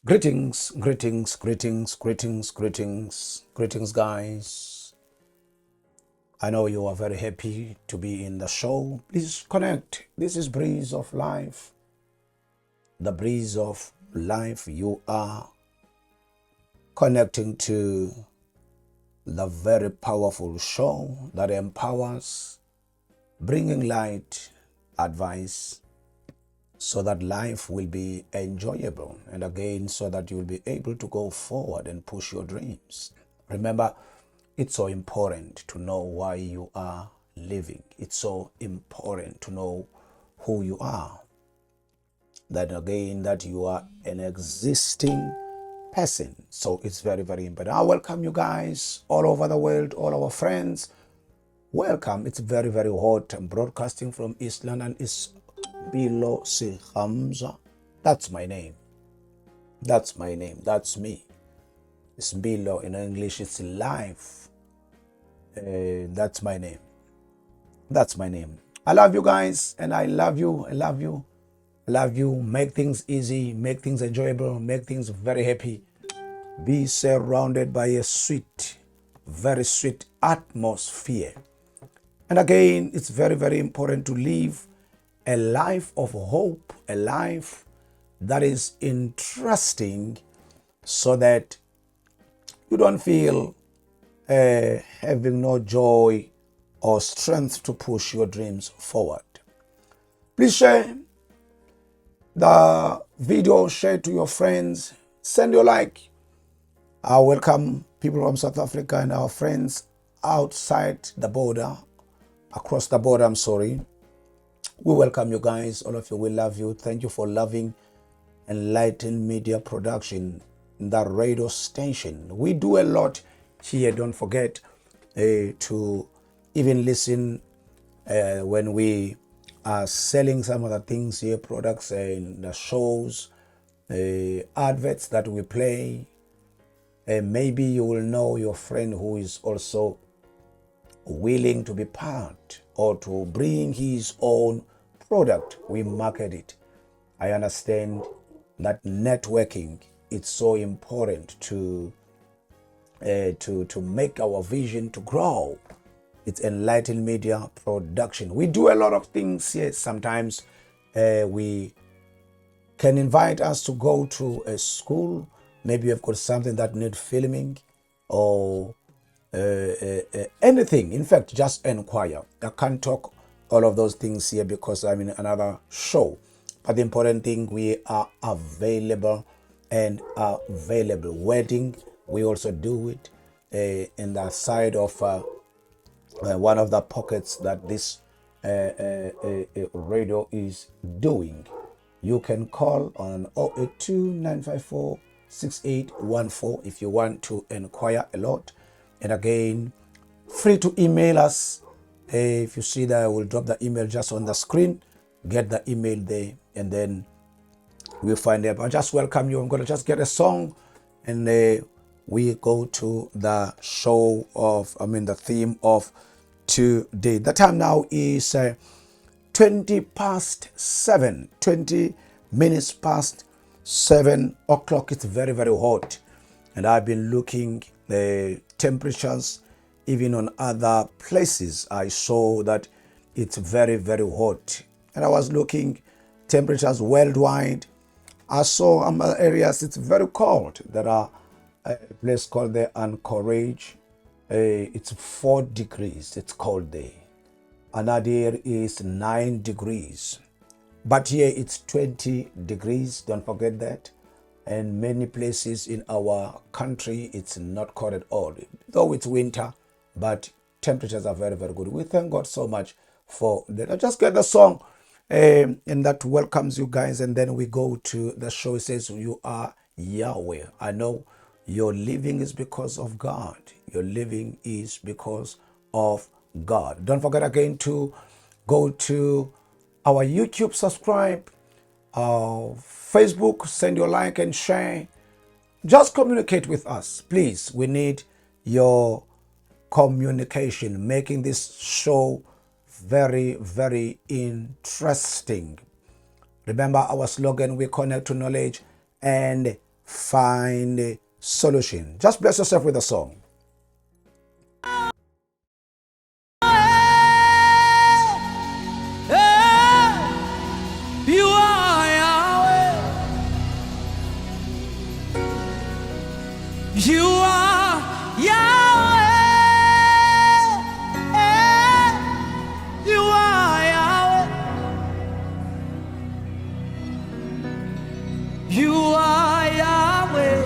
Greetings, greetings, greetings, greetings, greetings, greetings, guys. I know you are very happy to be in the show. Please connect. This is Breeze of Life. The Breeze of Life. You are connecting to the very powerful show that empowers, bringing light, advice, so that life will be enjoyable, and again, so that you will be able to go forward and push your dreams. Remember, it's so important to know why you are living. It's so important to know who you are. That again, that you are an existing person. So it's very, very important. I welcome you guys all over the world, all our friends. Welcome. It's very, very hot. I'm broadcasting from East London. It's Bilo Hamza. That's my name. That's my name. That's me. It's Bilo. In English, it's life. That's my name. That's my name. I love you guys, and I love you. I love you. I love you. Make things easy. Make things enjoyable. Make things very happy. Be surrounded by a sweet, very sweet atmosphere. And again, it's very, very important to live a life of hope, a life that is interesting, so that you don't feel having no joy or strength to push your dreams forward. Please share the video, share to your friends, send your like. I welcome people from South Africa and our friends outside the border, across the border, I'm sorry. We welcome you guys, all of you, we love you. Thank you for loving Enlightened Media Production, the radio station. We do a lot here. Don't forget to even listen when we are selling some of the things here, products and the shows, adverts that we play. Maybe you will know your friend who is also willing to be part or to bring his own product. We market it. I understand that networking, it's so important to make our vision to grow. It's Enlightened Media Production. We do a lot of things here. Sometimes we can invite us to go to a school. Maybe you've got something that needs filming or anything. In fact, just inquire. I can't talk all of those things here because I'm in another show. But the important thing, we are available and available. Wedding, we also do it in the side of one of the pockets that this radio is doing. You can call on 082-954-6814 if you want to inquire a lot. And again, free to email us. If you see that, I will drop the email just on the screen. Get the email there, and then we'll find it. I just welcome you. I'm going to just get a song, and we go to the show of, the theme of today. The time now is 20 past 7, 20 minutes past 7 o'clock. It's very, very hot. And I've been looking the temperatures, even on other places. I saw that it's very, very hot. And I was looking temperatures worldwide. I saw areas it's very cold. There are a place called the Anchorage. It's 4 degrees. It's cold there. Another area is 9 degrees. But here it's 20 degrees. Don't forget that. And many places in our country, it's not cold at all. Though it's winter, but temperatures are very, very good. We thank God so much for that. I just get the song and that welcomes you guys. And then we go to the show. It says, you are Yahweh. I know your living is because of God. Your living is because of God. Don't forget again to go to our YouTube, subscribe, Facebook, send your like and share. Just communicate with us, please. We need your communication, making this show very, very interesting. Remember our slogan, we connect to knowledge and find a solution. Just bless yourself with a song. You are Yahweh. You are Yahweh. You are Yahweh. You are Yahweh.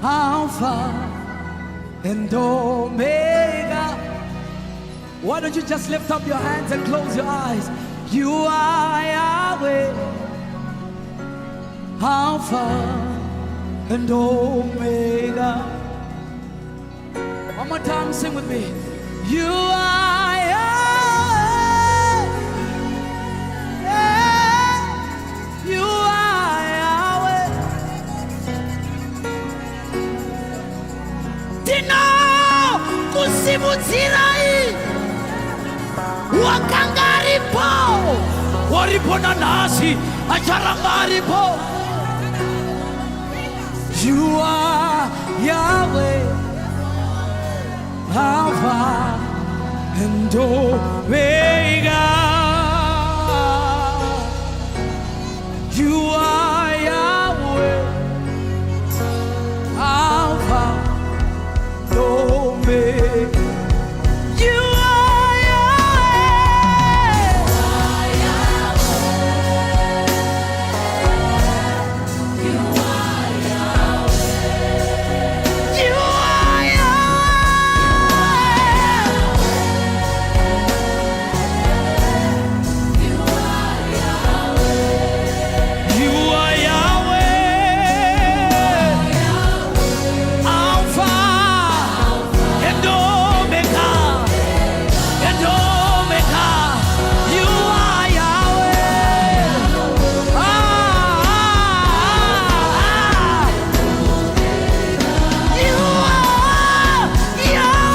Alpha and Omega. Why don't you just lift up your hands and close your eyes? You are Yahweh, Alpha and Omega. One more time, sing with me. You are Yahweh. You are Yahweh. Tino kusimutsirai wakangaripo waripo na nasi acharangaripo. You are Yahweh, Alpha and Omega. You are Yahweh, Alpha and Omega. You are Yahweh. You are Yahweh. You are Yahweh. You are Yahweh. Alpha and Omega. And Omega. You are Yahweh. You are Yahweh.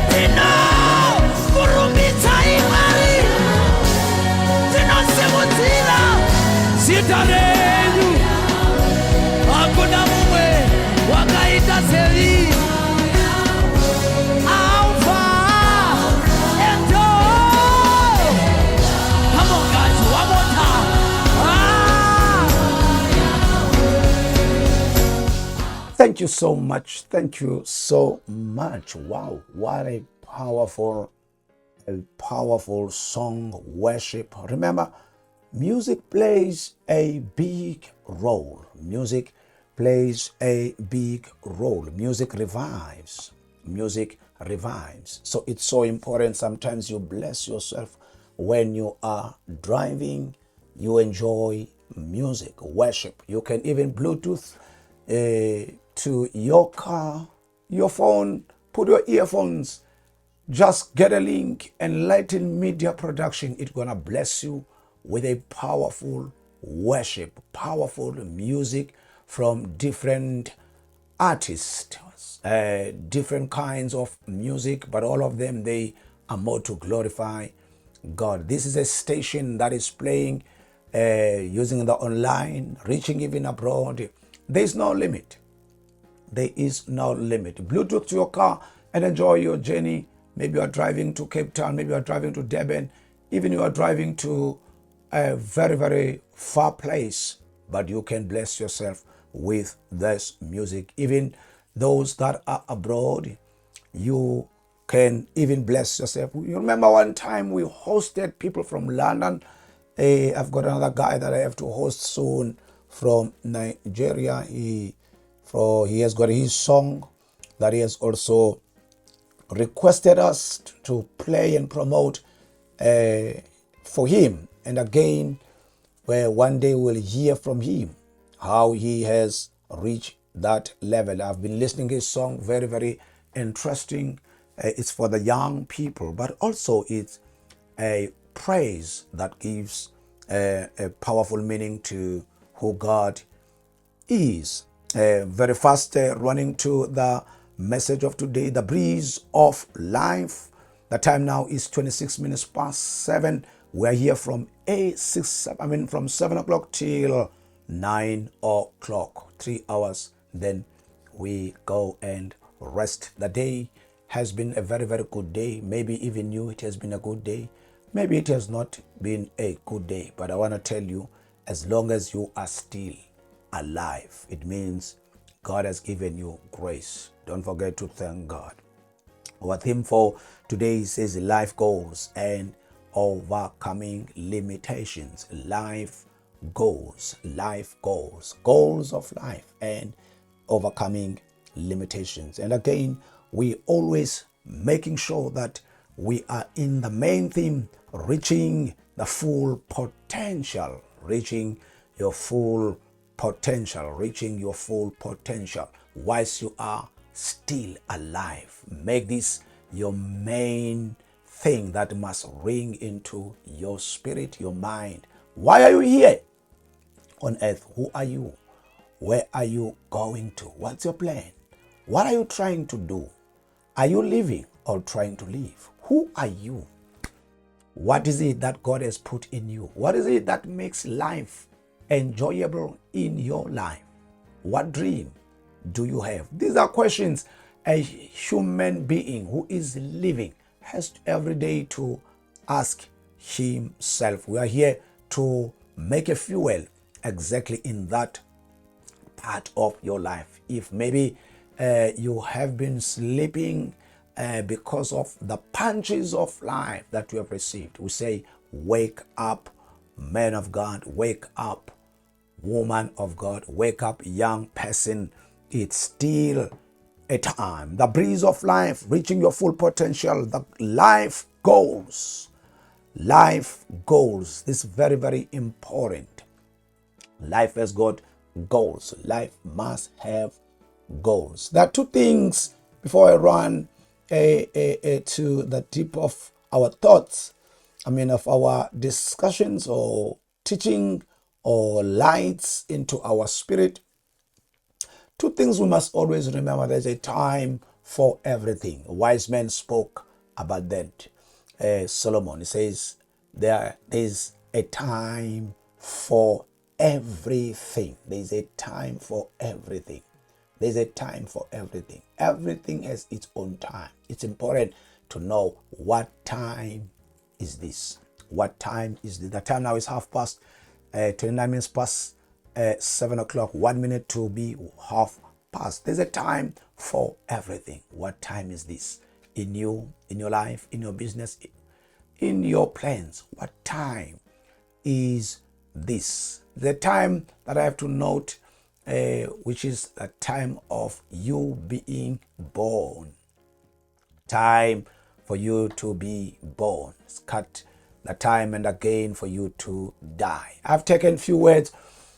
Tino kurumbitsa imari. Tino semutira. Zita renyu. Hakuna mumwe wakaita seri. Alpha and Omega. Come on, guys, one more time. Thank you so much. Thank you so much. Wow, what a powerful song worship. Remember, music plays a big role. Music plays a big role. Music revives. Music revives. So it's so important. Sometimes you bless yourself when you are driving. You enjoy music, worship. You can even Bluetooth to your car, your phone, put your earphones, just get a link, Enlighten Media Production. It's gonna bless you with a powerful worship, powerful music from different artists, different kinds of music, but all of them, they are more to glorify God. This is a station that is playing using the online, reaching even abroad. There is no limit. There is no limit. Bluetooth to your car and enjoy your journey. Maybe you are driving to Cape Town, maybe you are driving to Durban, even you are driving to a very, very far place, but you can bless yourself with this music. Even those that are abroad, you can even bless yourself. You remember one time we hosted people from London. I've got another guy that I have to host soon from Nigeria. He has got his song that he has also requested us to play and promote for him. And again, where one day we'll hear from him how he has reached that level. I've been listening to his song, very, very interesting. It's for the young people, but also it's a praise that gives a powerful meaning to who God is. Very fast, running to the message of today, the breeze of life. The time now is 26 minutes past 7. We're here from from 7 o'clock till 9 o'clock. 3 hours. Then we go and rest. The day has been a very, very good day. Maybe even you, it has been a good day. Maybe it has not been a good day. But I want to tell you, as long as you are still alive, it means God has given you grace. Don't forget to thank God. Our theme for today says life goals and overcoming limitations. Life goals of life and overcoming limitations. And again, we always making sure that we are in the main theme, reaching the full potential, reaching your full potential whilst you are still alive. Make this your main thing that must ring into your spirit, your mind. Why are you here on earth? Who are you? Where are you going to? What's your plan? What are you trying to do? Are you living or trying to live? Who are you? What is it that God has put in you? What is it that makes life enjoyable in your life? What dream do you have? These are questions a human being who is living has every day to ask himself. We are here to make a fuel exactly in that part of your life. If maybe you have been sleeping because of the punches of life that you have received, we say, wake up, man of God, wake up, woman of God, wake up, young person. It's still a time. The breeze of life, reaching your full potential, the life goals. Life goals. This is very, very important. Life has got goals. Life must have goals. There are two things before I run to the tip of our thoughts, of our discussions or teaching or lights into our spirit. Two things we must always remember. There's a time for everything. A wise man spoke about that. Solomon, he says, there is a time for everything. There's a time for everything. There's a time for everything. Everything has its own time. It's important to know what time is this. What time is this? The time now is 29 minutes past 7 o'clock, 1 minute to be half past. There's a time for everything. What time is this? In you, in your life, in your business, in your plans. What time is this? The time that I have to note, which is the time of you being born. Time for you to be born. It's cut the time and again for you to die. I've taken few words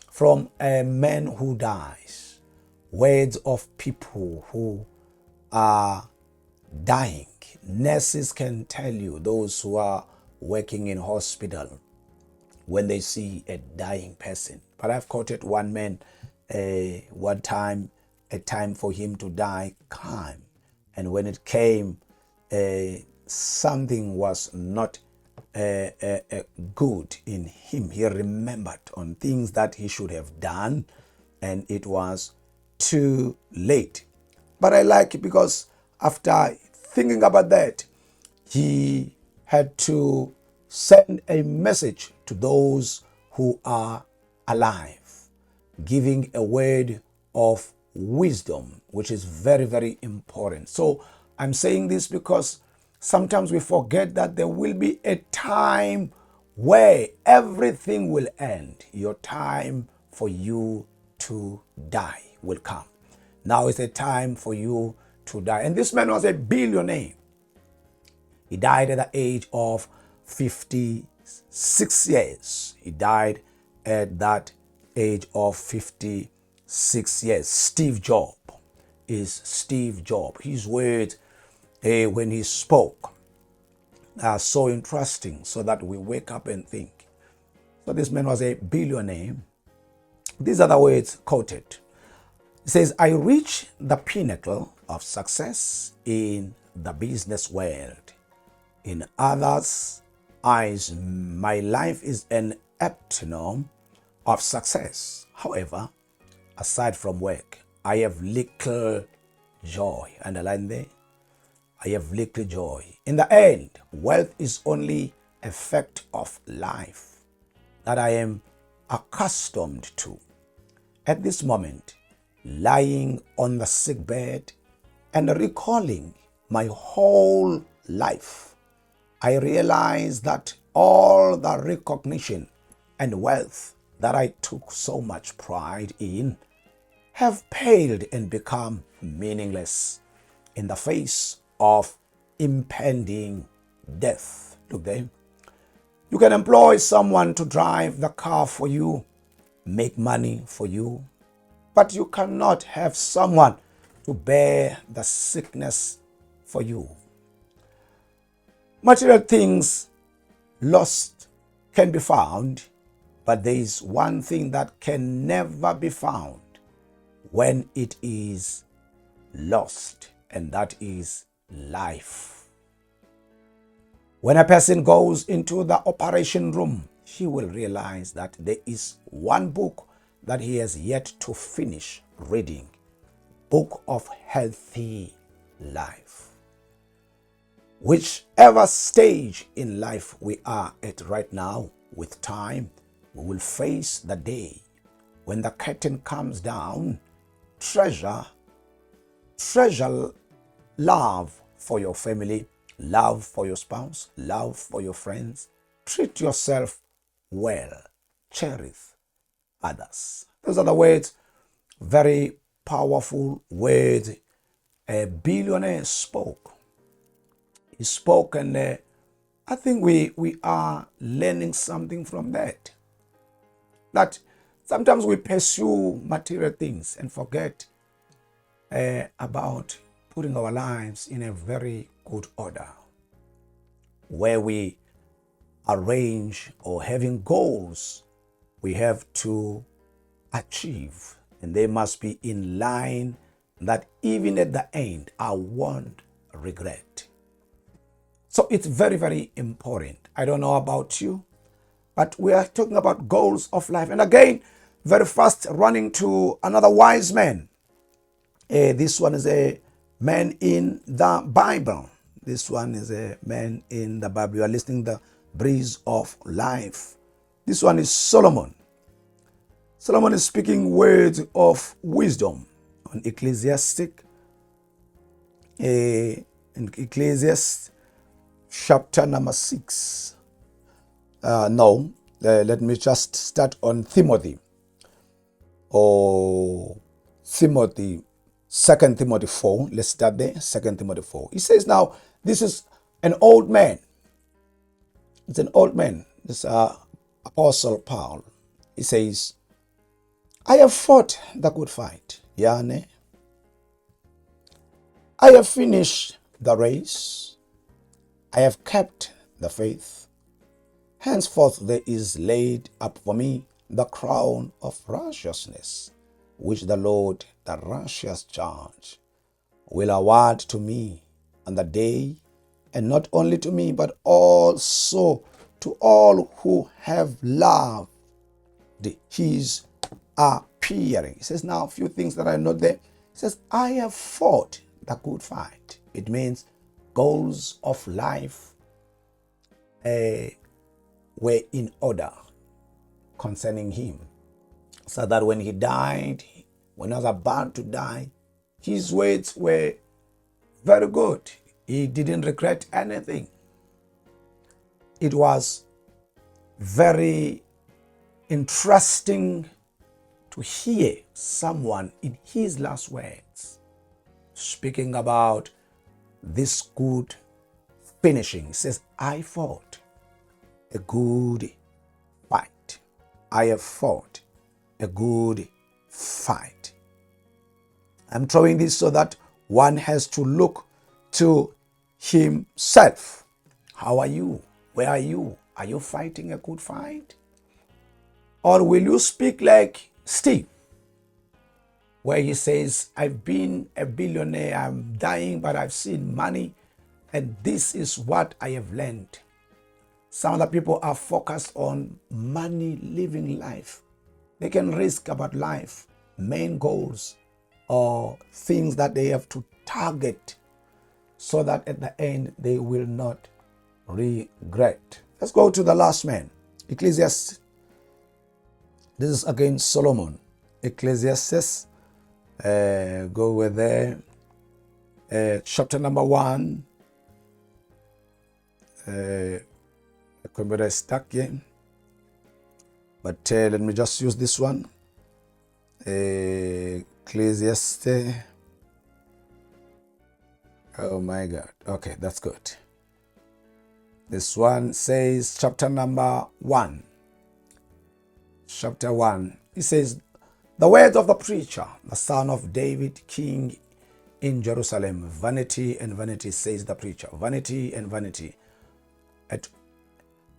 from a man who dies, words of people who are dying. Nurses can tell you, those who are working in hospital, when they see a dying person. But I've quoted one man, one time, a time for him to die came. And when it came, something was not good in him. He remembered on things that he should have done, and it was too late. But I like it because after thinking about that, he had to send a message to those who are alive, giving a word of wisdom, which is very, very important. So I'm saying this because sometimes we forget that there will be a time where everything will end. Your time for you to die will come. Now is a time for you to die. And this man was a billionaire. He died at the age of 56 years. He died at that age of 56 years. Steve Jobs is Steve Jobs. His words when he spoke are so interesting, so that we wake up and think. So this man was a billionaire. These are the words quoted. He says, I reached the pinnacle of success in the business world In others' eyes, my life is an epitome of success. However, aside from work, I have little joy. Underline there. I have little joy. In the end, wealth is only a fact of life that I am accustomed to. At this moment, lying on the sick bed and recalling my whole life, I realize that all the recognition and wealth that I took so much pride in have paled and become meaningless in the face of impending death. Look there. You can employ someone to drive the car for you, make money for you, but you cannot have someone to bear the sickness for you. Material things lost can be found, but there is one thing that can never be found when it is lost, and that is life. When a person goes into the operation room, he will realize that there is one book that he has yet to finish reading. Book of healthy life. Whichever stage in life we are at right now, with time, we will face the day when the curtain comes down. Treasure love for your family, love for your spouse, love for your friends. Treat yourself well. Cherish others. Those are the words, very powerful words a billionaire spoke. He spoke, and I think we are learning something from that. That sometimes we pursue material things and forget about putting our lives in a very good order, where we arrange or having goals we have to achieve, and they must be in line that even at the end I won't regret. So it's very, very important. I don't know about you, but we are talking about goals of life. And again, very fast, running to another wise man. This one is a man in the Bible. This one is a man in the Bible. You are listening to the breeze of life. This one is Solomon. Solomon is speaking words of wisdom on Ecclesiastic. In Ecclesiastes chapter number 6. Let me just start on Timothy. Timothy, 2 Timothy 4. Let's start there. 2 Timothy 4. He says, now, this is an old man. It's an old man. This Apostle Paul. He says, I have fought the good fight. Yane. I have finished the race. I have kept the faith. Henceforth there is laid up for me the crown of righteousness, which the Lord, the righteous judge, will award to me on the day, and not only to me, but also to all who have loved his appearing. He says, now a few things that I note there. He says, I have fought the good fight. It means goals of life were in order concerning him, so that when he died, when he was about to die, his words were very good. He didn't regret anything. It was very interesting to hear someone in his last words speaking about this good finishing. He says, I fought a good fight. I have fought a good fight. I'm throwing this so that one has to look to himself. How are you? Where are you? Are you fighting a good fight? Or will you speak like Steve, where he says, I've been a billionaire, I'm dying, but I've seen money And this is what I have learned. Some other people are focused on money, living life. They can risk about life, main goals, or things that they have to target so that at the end they will not regret. Let's go to the last man, Ecclesiastes. This is again Solomon. Ecclesiastes, go with there. Chapter number 1. Computer is stuck here. But let me just use this one. Ecclesiastes. Oh my God. Okay, that's good. This one says chapter number 1. Chapter 1. It says, the words of the preacher, the son of David, king in Jerusalem. Vanity and vanity, says the preacher. Vanity and vanity.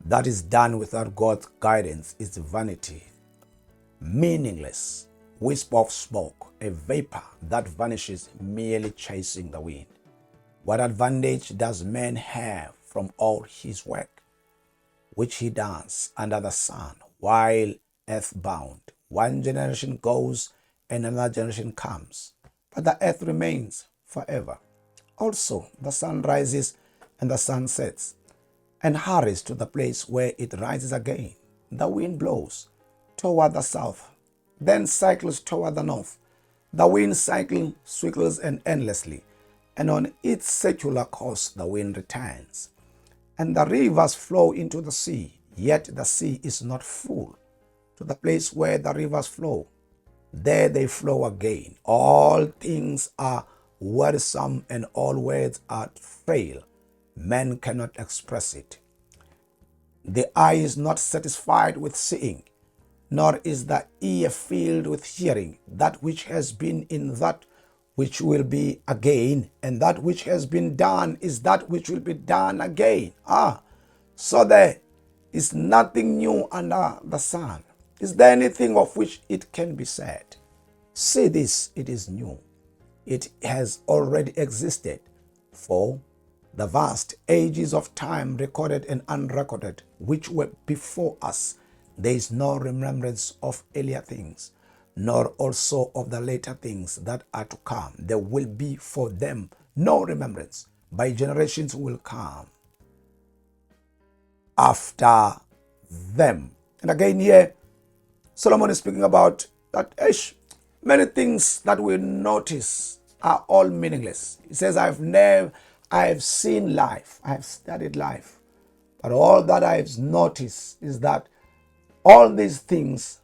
That is done without God's guidance is vanity. Meaningless. Wisp of smoke. A vapor that vanishes merely chasing the wind. What advantage does man have from all his work, which he does under the sun, while earthbound? One generation goes and another generation comes, but the earth remains forever. Also, the sun rises and the sun sets, and hurries to the place where it rises again. The wind blows toward the south, then cycles toward the north. The wind circles and endlessly, and on its circular course the wind returns. And the rivers flow into the sea, yet the sea is not full. To the place where the rivers flow, there they flow again. All things are wearisome, and all words are frail. Man cannot express it. The eye is not satisfied with seeing, nor is the ear filled with hearing. That which has been in that which will be again, and that which has been done is that which will be done again. So there is nothing new under the sun. Is there anything of which it can be said, say this, it is new? It has already existed. For the vast ages of time, recorded and unrecorded, which were before us, there is no remembrance of earlier things, nor also of the later things that are to come. There will be for them no remembrance. By generations will come after them. And again here, Solomon is speaking about that many things that we notice are all meaningless. He says, I have seen life, I have studied life, but all that I have noticed is that all these things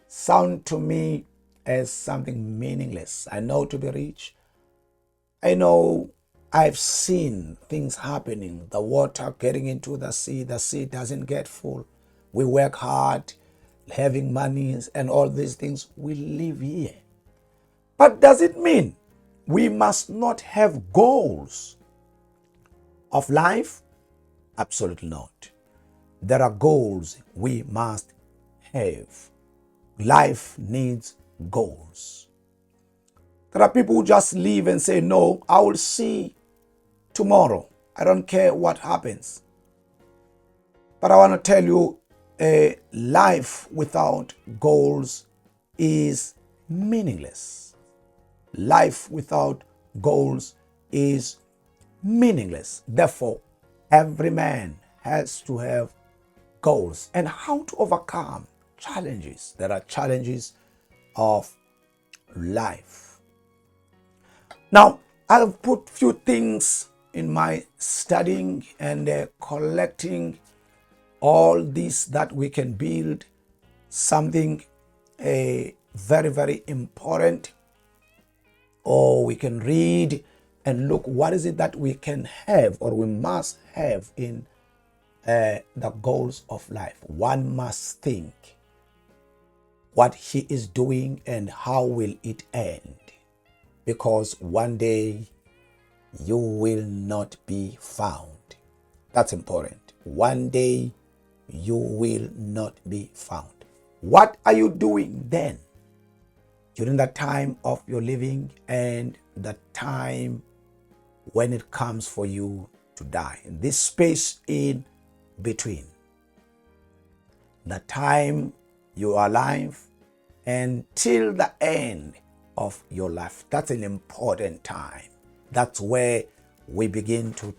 sound to me as something meaningless. I know to be rich. I know I've seen things happening, the water getting into the sea doesn't get full. We work hard, having money and all these things, we live here. But does it mean we must not have goals of life? Absolutely not. There are goals we must have. Life needs goals. There are people who just live and say, no, I will see tomorrow. I don't care what happens. But I want to tell you, a life without goals is meaningless. Life without goals is meaningless. Therefore, every man has to have goals. And how to overcome challenges. There are challenges of life. Now, I've put few things in my studying and collecting all this that we can build something very, very important, or we can read and look what is it that we can have or we must have in the goals of life. One must think what he is doing and how will it end, because one day you will not be found. That's important. One day you will not be found. What are you doing then, during the time of your living and the time when it comes for you to die. In this space in between, the time you are alive until the end of your life. That's an important time. That's where we begin to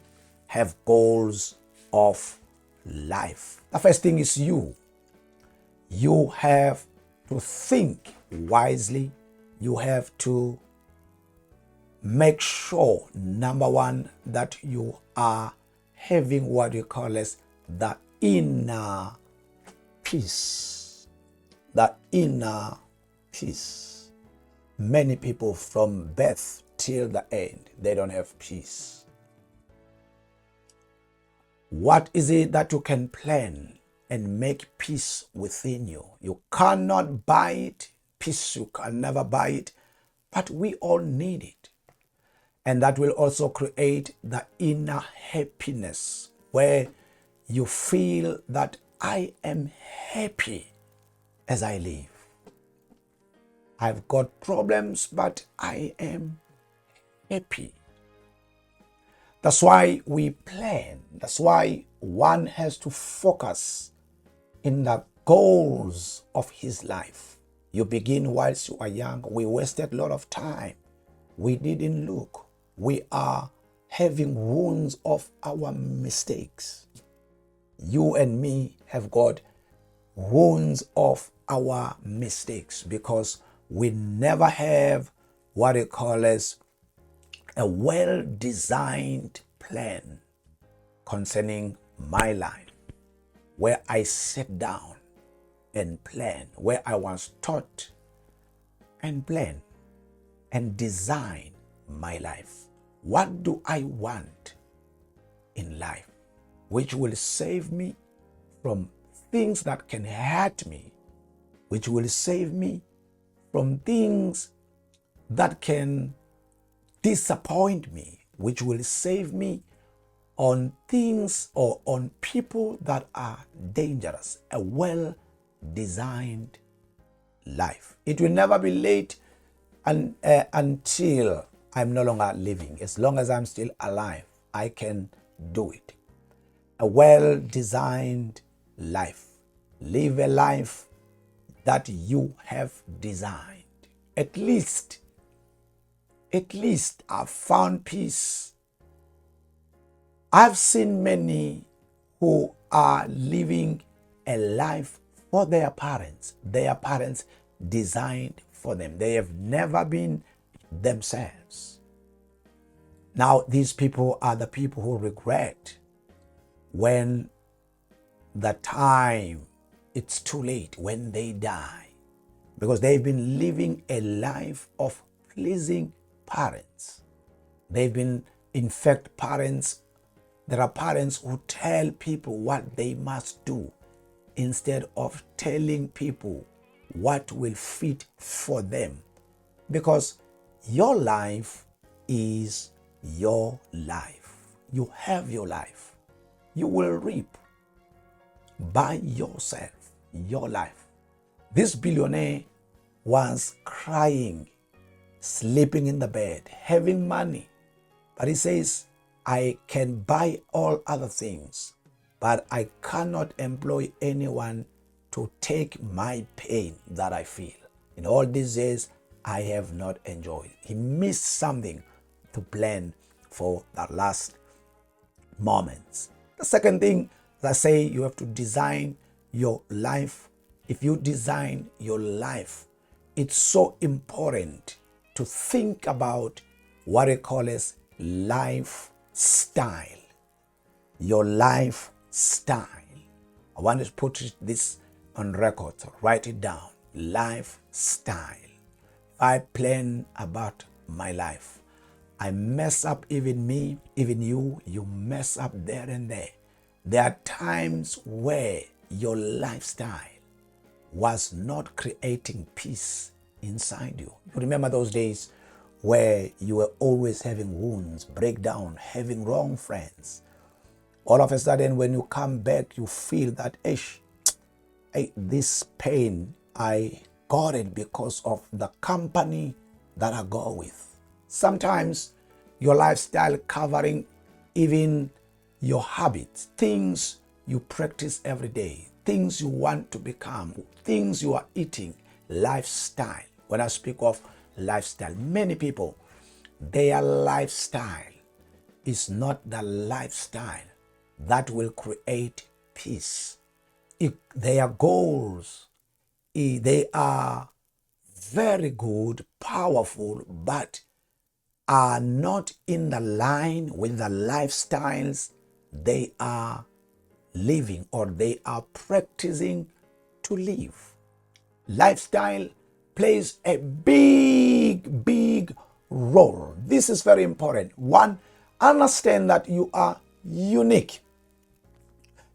have goals of life. The first thing is you. You have to think wisely. You have to make sure, number one, that you are having what you call as the inner peace. The inner peace. Many people from birth till the end, they don't have peace. What is it that you can plan and make peace within you? You cannot buy it. Peace, you can never buy it, but we all need it. And that will also create the inner happiness where you feel that I am happy as I live. I've got problems, but I am happy. That's why we plan. That's why one has to focus in the goals of his life. You begin whilst you are young. We wasted a lot of time. We didn't look. We are having wounds of our mistakes. You and me have got wounds of our mistakes because we never have what they call as a well-designed plan concerning my life, where I sit down and plan, where I was taught and plan and design my life. What do I want in life which will save me from things that can hurt me, which will save me from things that can disappoint me, which will save me on things or on people that are dangerous. A well-designed life. It will never be late until I'm no longer living. As long as I'm still alive, I can do it. A well-designed life. Live a life that you have designed. At least I've found peace. I've seen many who are living a life for their parents. Their parents designed for them. They have never been themselves. Now, these people are the people who regret when the time it's too late, when they die, because they've been living a life of pleasing parents. They've been, in fact, parents. There are parents who tell people what they must do instead of telling people what will fit for them. Because your life is your life. You have your life. You will reap by yourself your life. This billionaire was crying, sleeping in the bed, having money. But he says, I can buy all other things, but I cannot employ anyone to take my pain that I feel. In all these years, I have not enjoyed. He missed something to plan for the last moments. The second thing that I say, you have to design your life. If you design your life, it's so important to think about what I call as lifestyle. Your lifestyle. I want to put this on record. Write it down. Lifestyle. I plan about my life. I mess up, even me, even you mess up there and there. There are times where your lifestyle was not creating peace inside you. You remember those days where you were always having wounds, breakdown, having wrong friends. All of a sudden, when you come back, you feel that, this pain, I got it because of the company that I go with. Sometimes your lifestyle covering even your habits, things you practice every day, things you want to become, things you are eating, lifestyle. When I speak of lifestyle, many people, their lifestyle is not the lifestyle that will create peace. Their goals, they are very good, powerful, but are not in the line with the lifestyles they are living or they are practicing to live. Lifestyle plays a big role. This is very important. One, understand that you are unique.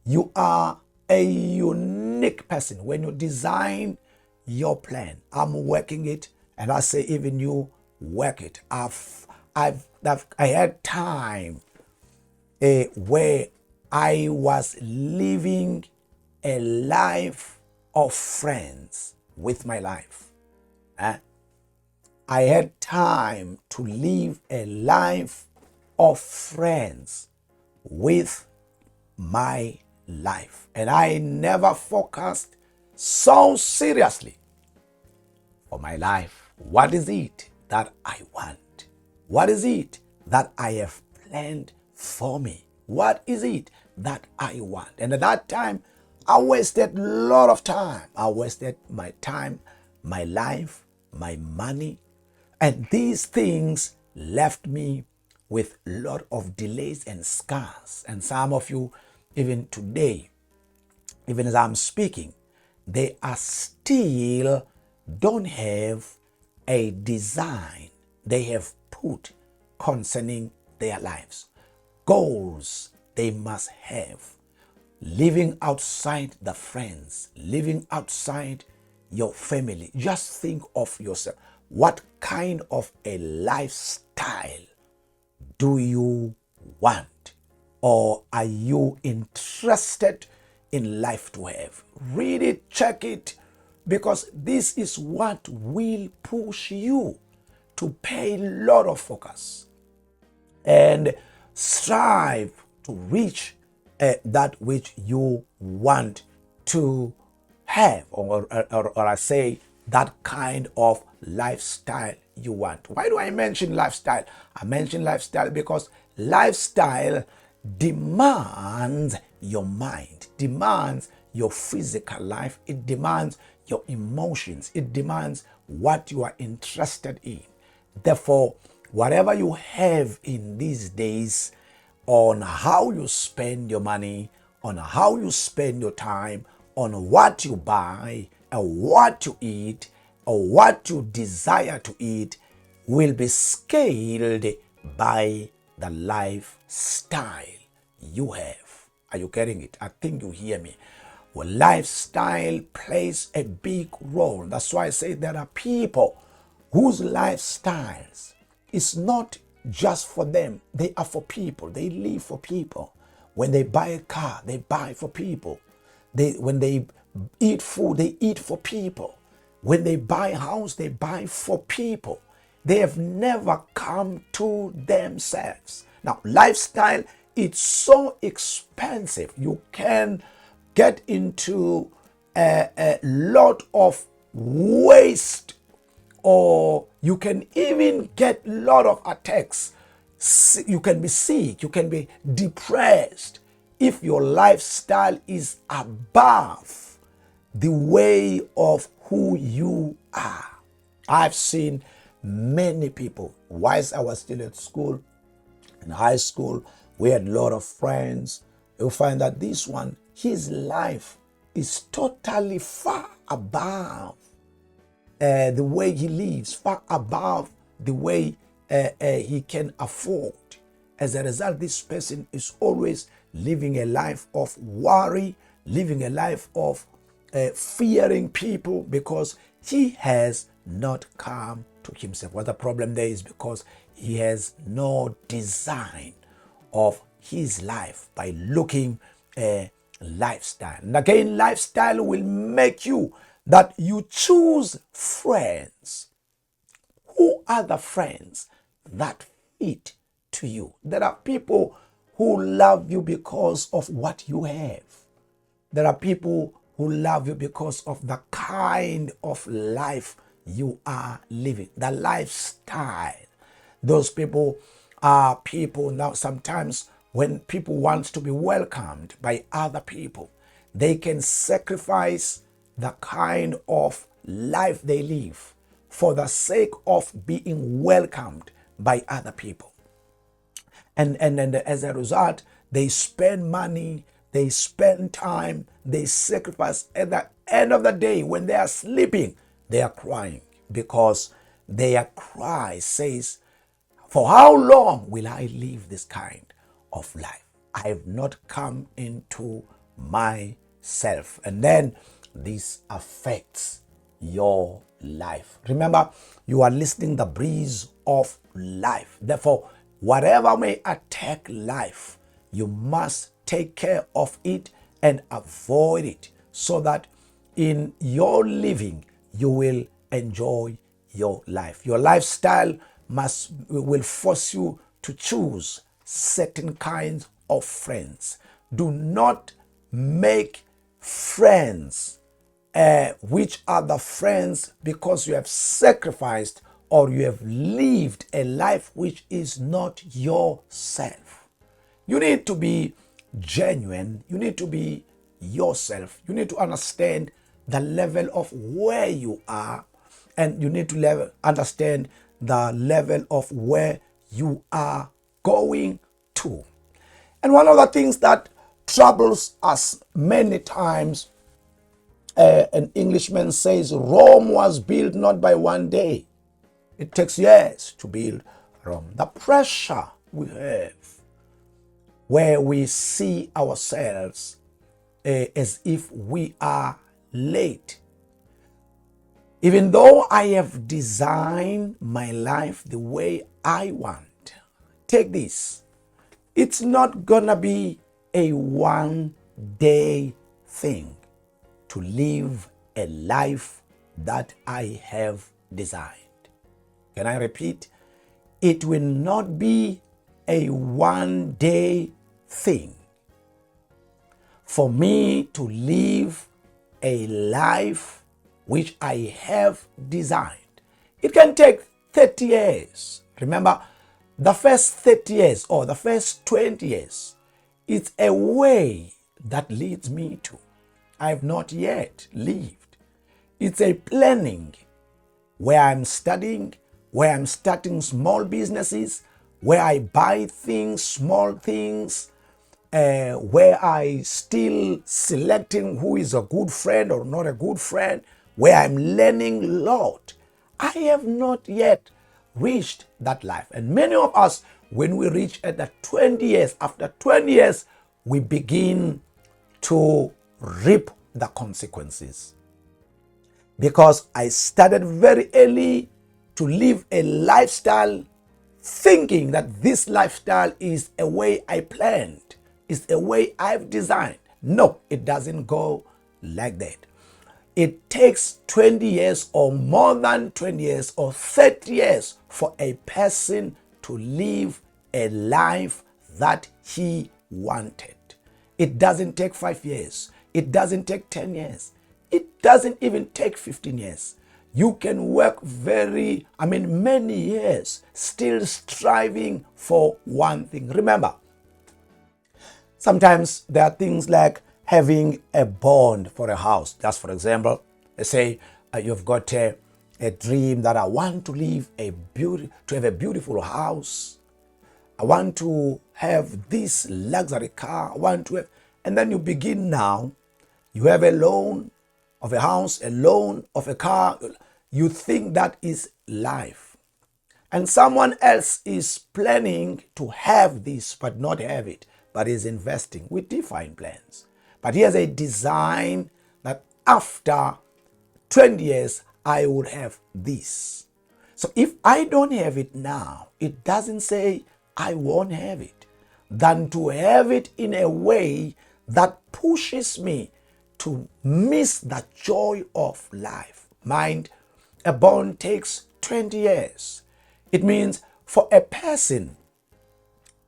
You are a unique person. When you design your plan, I'm working it, and I say even you work it. I had time where I was living a life of friends with my life. I had time to live a life of friends with my life. And I never focused so seriously for my life. What is it that I want? What is it that I have planned for me? What is it that I want? And at that time, I wasted a lot of time. I wasted my time, my life, my money. And these things left me with a lot of delays and scars. And some of you, even today, even as I'm speaking, they are still don't have a design they have put concerning their lives. Goals they must have. Living outside the friends, living outside your family. Just think of yourself. What kind of a lifestyle do you want? Or are you interested in life to have? Read it, check it, because this is what will push you to pay a lot of focus and strive to reach that which you want to have, or I say that kind of lifestyle you want. Why do I mention lifestyle? I mention lifestyle because lifestyle demands your mind, demands your physical life, it demands your emotions, it demands what you are interested in. Therefore, whatever you have in these days on how you spend your money, on how you spend your time, on what you buy, and what you eat, or what you desire to eat, will be scaled by the lifestyle you have. Are you getting it? I think you hear me. Well, lifestyle plays a big role. That's why I say there are people whose lifestyles is not just for them. They are for people. They live for people. When they buy a car, they buy for people. When they eat food, they eat for people. When they buy a house, they buy for people. They have never come to themselves. Now, lifestyle, it's so expensive. You can get into a lot of waste, or you can even get a lot of attacks. You can be sick, you can be depressed if your lifestyle is above the way of who you are. I've seen many people, whilst I was still at school, in high school, we had a lot of friends. You'll find that this one, his life is totally far above the way he lives, far above the way he can afford. As a result, this person is always living a life of worry, living a life of fearing people, because he has not come to himself. What the problem there is, because he has no design of his life by looking lifestyle. And again, lifestyle will make you that you choose friends. Who are the friends that fit to you? There are people who love you because of what you have. There are people who love you because of the kind of life you are living, the lifestyle. Those people are people now. Sometimes when people want to be welcomed by other people, they can sacrifice the kind of life they live for the sake of being welcomed by other people. And as a result, they spend money, they spend time, they sacrifice. At the end of the day, when they are sleeping, they are crying, because their cry says, for how long will I live this kind of life? I have not come into myself. And then this affects your life. Remember, you are listening the breeze of life. Therefore, whatever may attack life, you must take care of it and avoid it, so that in your living you will enjoy your life. Your lifestyle will force you to choose certain kinds of friends. Do not make friends which are the friends because you have sacrificed or you have lived a life which is not yourself. You need to be genuine. You need to be yourself. You need to understand the level of where you are, and you need to understand the level of where you are going to. And one of the things that troubles us many times, an Englishman says, Rome was built not by one day. It takes years to build Rome. The pressure we have, where we see ourselves as if we are late. Even though I have designed my life the way I want, take this. It's not gonna be a one-day thing to live a life that I have designed. Can I repeat? It will not be a one-day thing for me to live a life which I have designed. It can take 30 years. Remember, the first 30 years or the first 20 years, it's a way that leads me to. I have not yet lived. It's a planning where I'm studying, where I'm starting small businesses, where I buy things, small things, where I still selecting who is a good friend or not a good friend, where I'm learning a lot. I have not yet reached that life. And many of us, when we reach at the 20 years, after 20 years, we begin to reap the consequences. Because I started very early to live a lifestyle thinking that this lifestyle is a way I planned, is a way I've designed. No, it doesn't go like that. It takes 20 years or more than 20 years or 30 years for a person to live a life that he wanted. It doesn't take 5 years. It doesn't take 10 years. It doesn't even take 15 years. You can work many years still striving for one thing. Remember, sometimes there are things like having a bond for a house. Just for example, let's say you've got a dream that I want to live to have a beautiful house. I want to have this luxury car. And then you begin now. You have a loan of a house, a loan of a car. You think that is life. And someone else is planning to have this but not have it, but is investing with different plans. But he has a design that after 20 years, I would have this. So if I don't have it now, it doesn't say I won't have it. Than to have it in a way that pushes me to miss the joy of life. Mind, a bond takes 20 years. It means for a person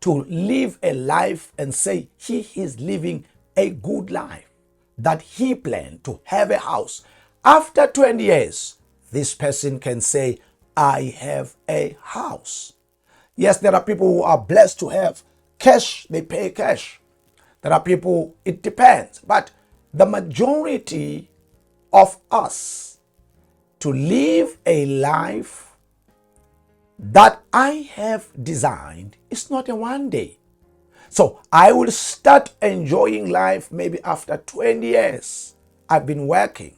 to live a life and say he is living a good life, that he planned to have a house. After 20 years, this person can say, I have a house. Yes, there are people who are blessed to have cash, they pay cash. There are people, it depends. But the majority of us, to live a life that I have designed, is not a one day. So I will start enjoying life maybe after 20 years. I've been working.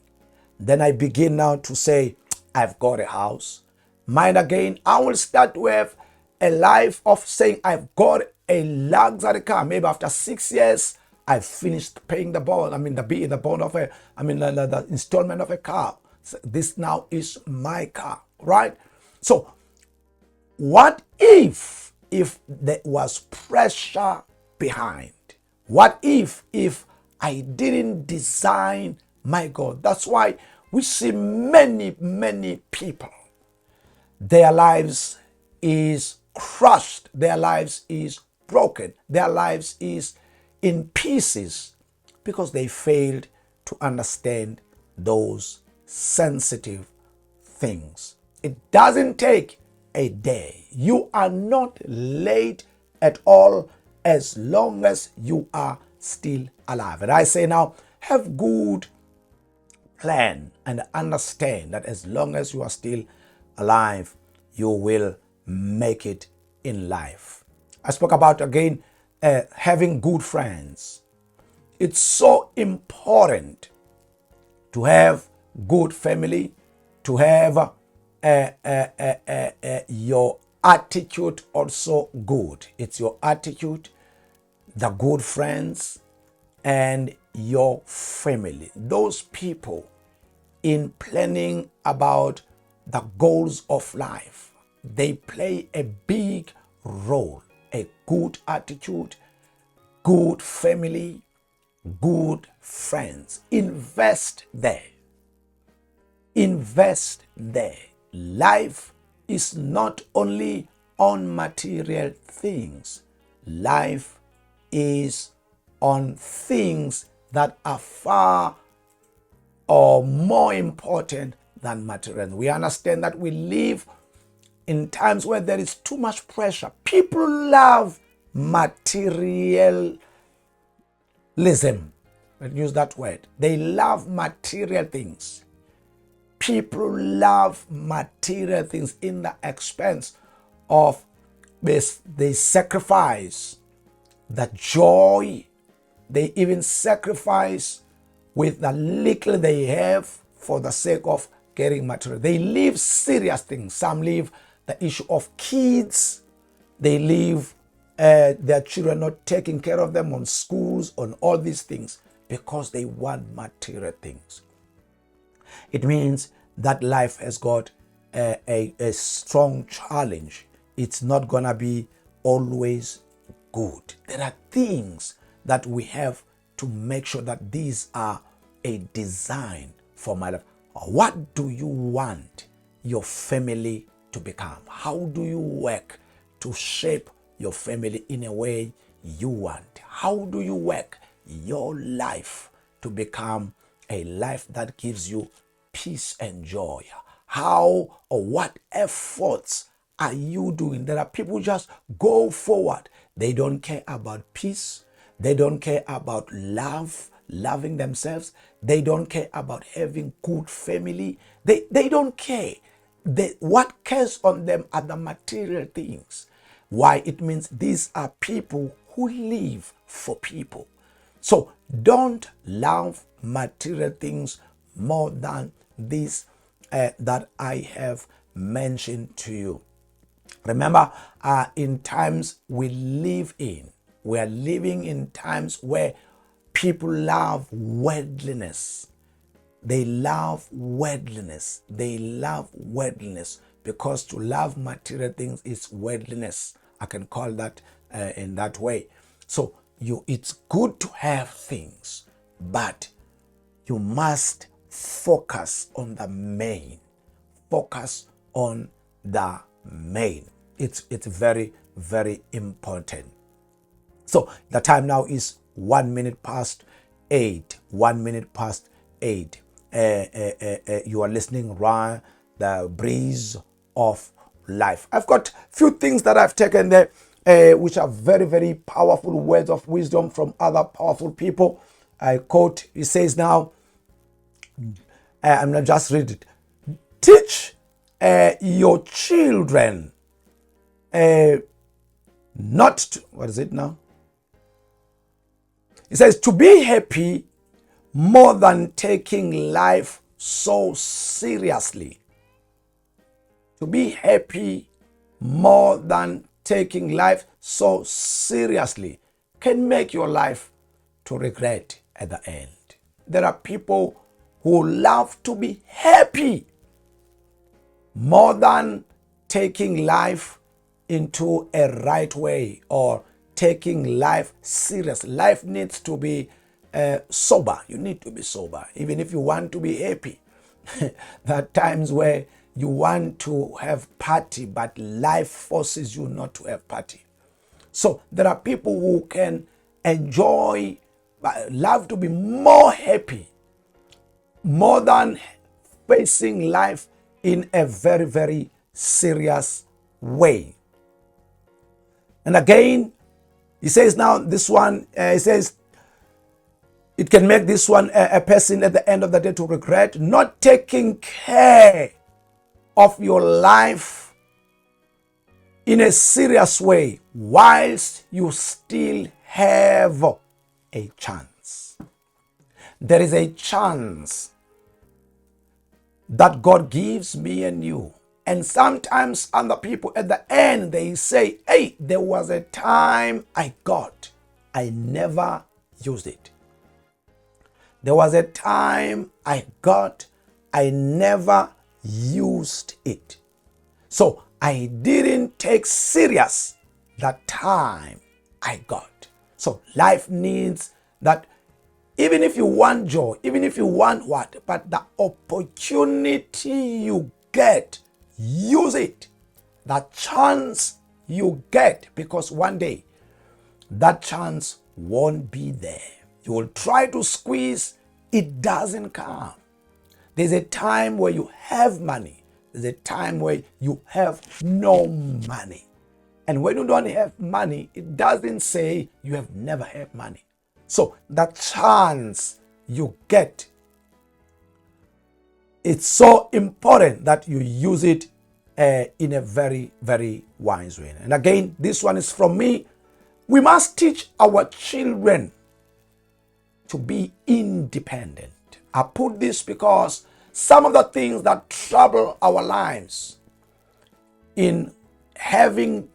Then I begin now to say, I've got a house. Mine again, I will start to have a life of saying, I've got a luxury car. Maybe after 6 years, I've finished paying the bond. The bond of the installment of a car. So this now is my car, right? So what if there was pressure behind? What if I didn't design my God? That's why we see many people, their lives is crushed, their lives is broken, their lives is in pieces because they failed to understand those sensitive things. It doesn't take a day. You are not late at all as long as you are still alive. And I say now, have good plan and understand that as long as you are still alive, you will make it in life. I spoke about again having good friends. It's so important to have good family, to have your attitude also good. It's your attitude, the good friends, and your family. Those people in planning about the goals of life, they play a big role. A good attitude, good family, good friends. Invest there. Invest there. Life is not only on material things. Life is on things that are far or more important than material. We understand that we live in times where there is too much pressure. People love materialism. Let's use that word. They love material things. People love material things in the expense of this. They sacrifice the joy. They even sacrifice with the little they have for the sake of getting material. They leave serious things. Some leave the issue of kids. They leave their children not taking care of them on schools, on all these things, because they want material things. It means that life has got a strong challenge. It's not going to be always good. There are things that we have to make sure that these are a design for my life. What do you want your family to become? How do you work to shape your family in a way you want? How do you work your life to become a life that gives you peace and joy? How or what efforts are you doing? There are people who just go forward. They don't care about peace. They don't care about loving themselves. They don't care about having good family. They don't care. What cares on them are the material things. Why? It means these are people who live for people. So don't love material things more than this that I have mentioned to you. Remember, in times we live in, we are living in times where people love worldliness. They love worldliness. They love worldliness because to love material things is worldliness. I can call that in that way. So it's good to have things, but you must focus on the main. Focus on the main. It's very, very important. So the time now is 1 minute past 8. 1 minute past 8. You are listening right the breeze of life. I've got few things that I've taken there, which are very, very powerful words of wisdom from other powerful people. I quote, he says now, I'm not just read it. Teach your children not to, what is it now? It says to be happy more than taking life so seriously. To be happy more than taking life so seriously can make your life to regret at the end. There are people who love to be happy more than taking life into a right way or taking life serious. Life needs to be sober. You need to be sober, even if you want to be happy. There are times where you want to have party, but life forces you not to have party. So there are people who can enjoy, love to be more happy, more than facing life in a very, very serious way. And again, he says now this one, he says, it can make this one a person at the end of the day to regret not taking care of your life in a serious way whilst you still have a chance. There is a chance that God gives me and you. And sometimes other people at the end, they say, hey, there was a time I got, I never used it. There was a time I got, I never used it. So I didn't take serious that time I got. So life needs that. Even if you want joy, even if you want what, but the opportunity you get, use it. That chance you get, because one day that chance won't be there. You will try to squeeze, it doesn't come. There's a time where you have money. There's a time where you have no money. And when you don't have money, it doesn't say you have never had money. So that chance you get, it's so important that you use it in a very, very wise way. And again, this one is from me. We must teach our children to be independent. I put this because some of the things that trouble our lives in having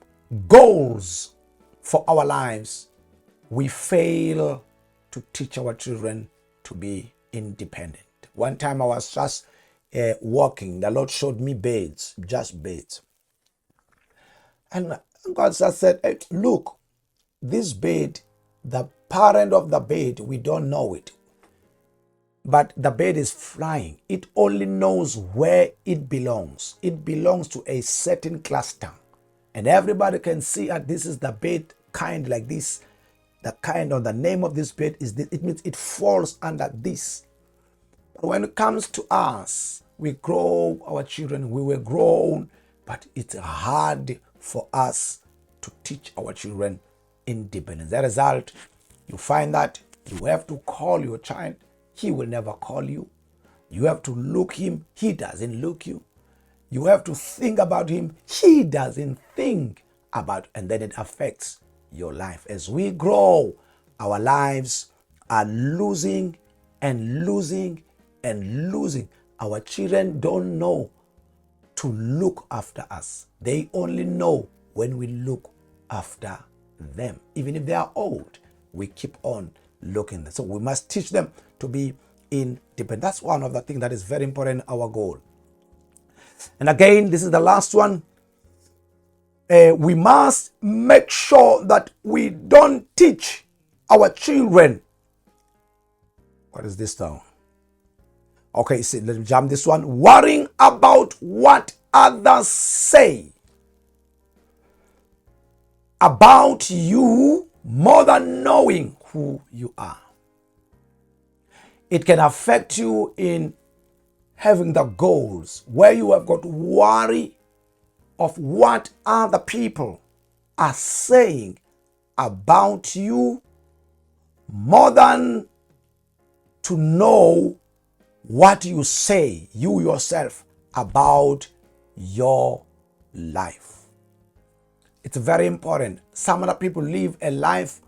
goals for our lives, we fail to teach our children to be independent. One time I was just walking, the Lord showed me beds, just beds. And God just said, hey, look, this bed, the parent of the bed, we don't know it. But the bed is flying. It only knows where it belongs. It belongs to a certain cluster. And everybody can see that this is the bed kind like this. The kind of the name of this bed is this. It means it falls under this. But when it comes to us, we grow our children, we were grown, but it's hard for us to teach our children independence. As a result, you find that you have to call your child, he will never call you. You have to look him, he doesn't look you. You have to think about him, he doesn't think about, and then it affects your life. As we grow, our lives are losing and losing and losing. Our children don't know to look after us. They only know when we look after them. Even if they are old, we keep on looking. So we must teach them to be independent. That's one of the things that is very important, our goal. And again, this is the last one. We must make sure that we don't teach our children. What is this now? Okay, see, let me jump this one. Worrying about what others say. about you more than knowing who you are. It can affect you in having the goals where you have got worry of what other people are saying about you more than to know what you say, you yourself, about your life. It's very important. Some other people live a life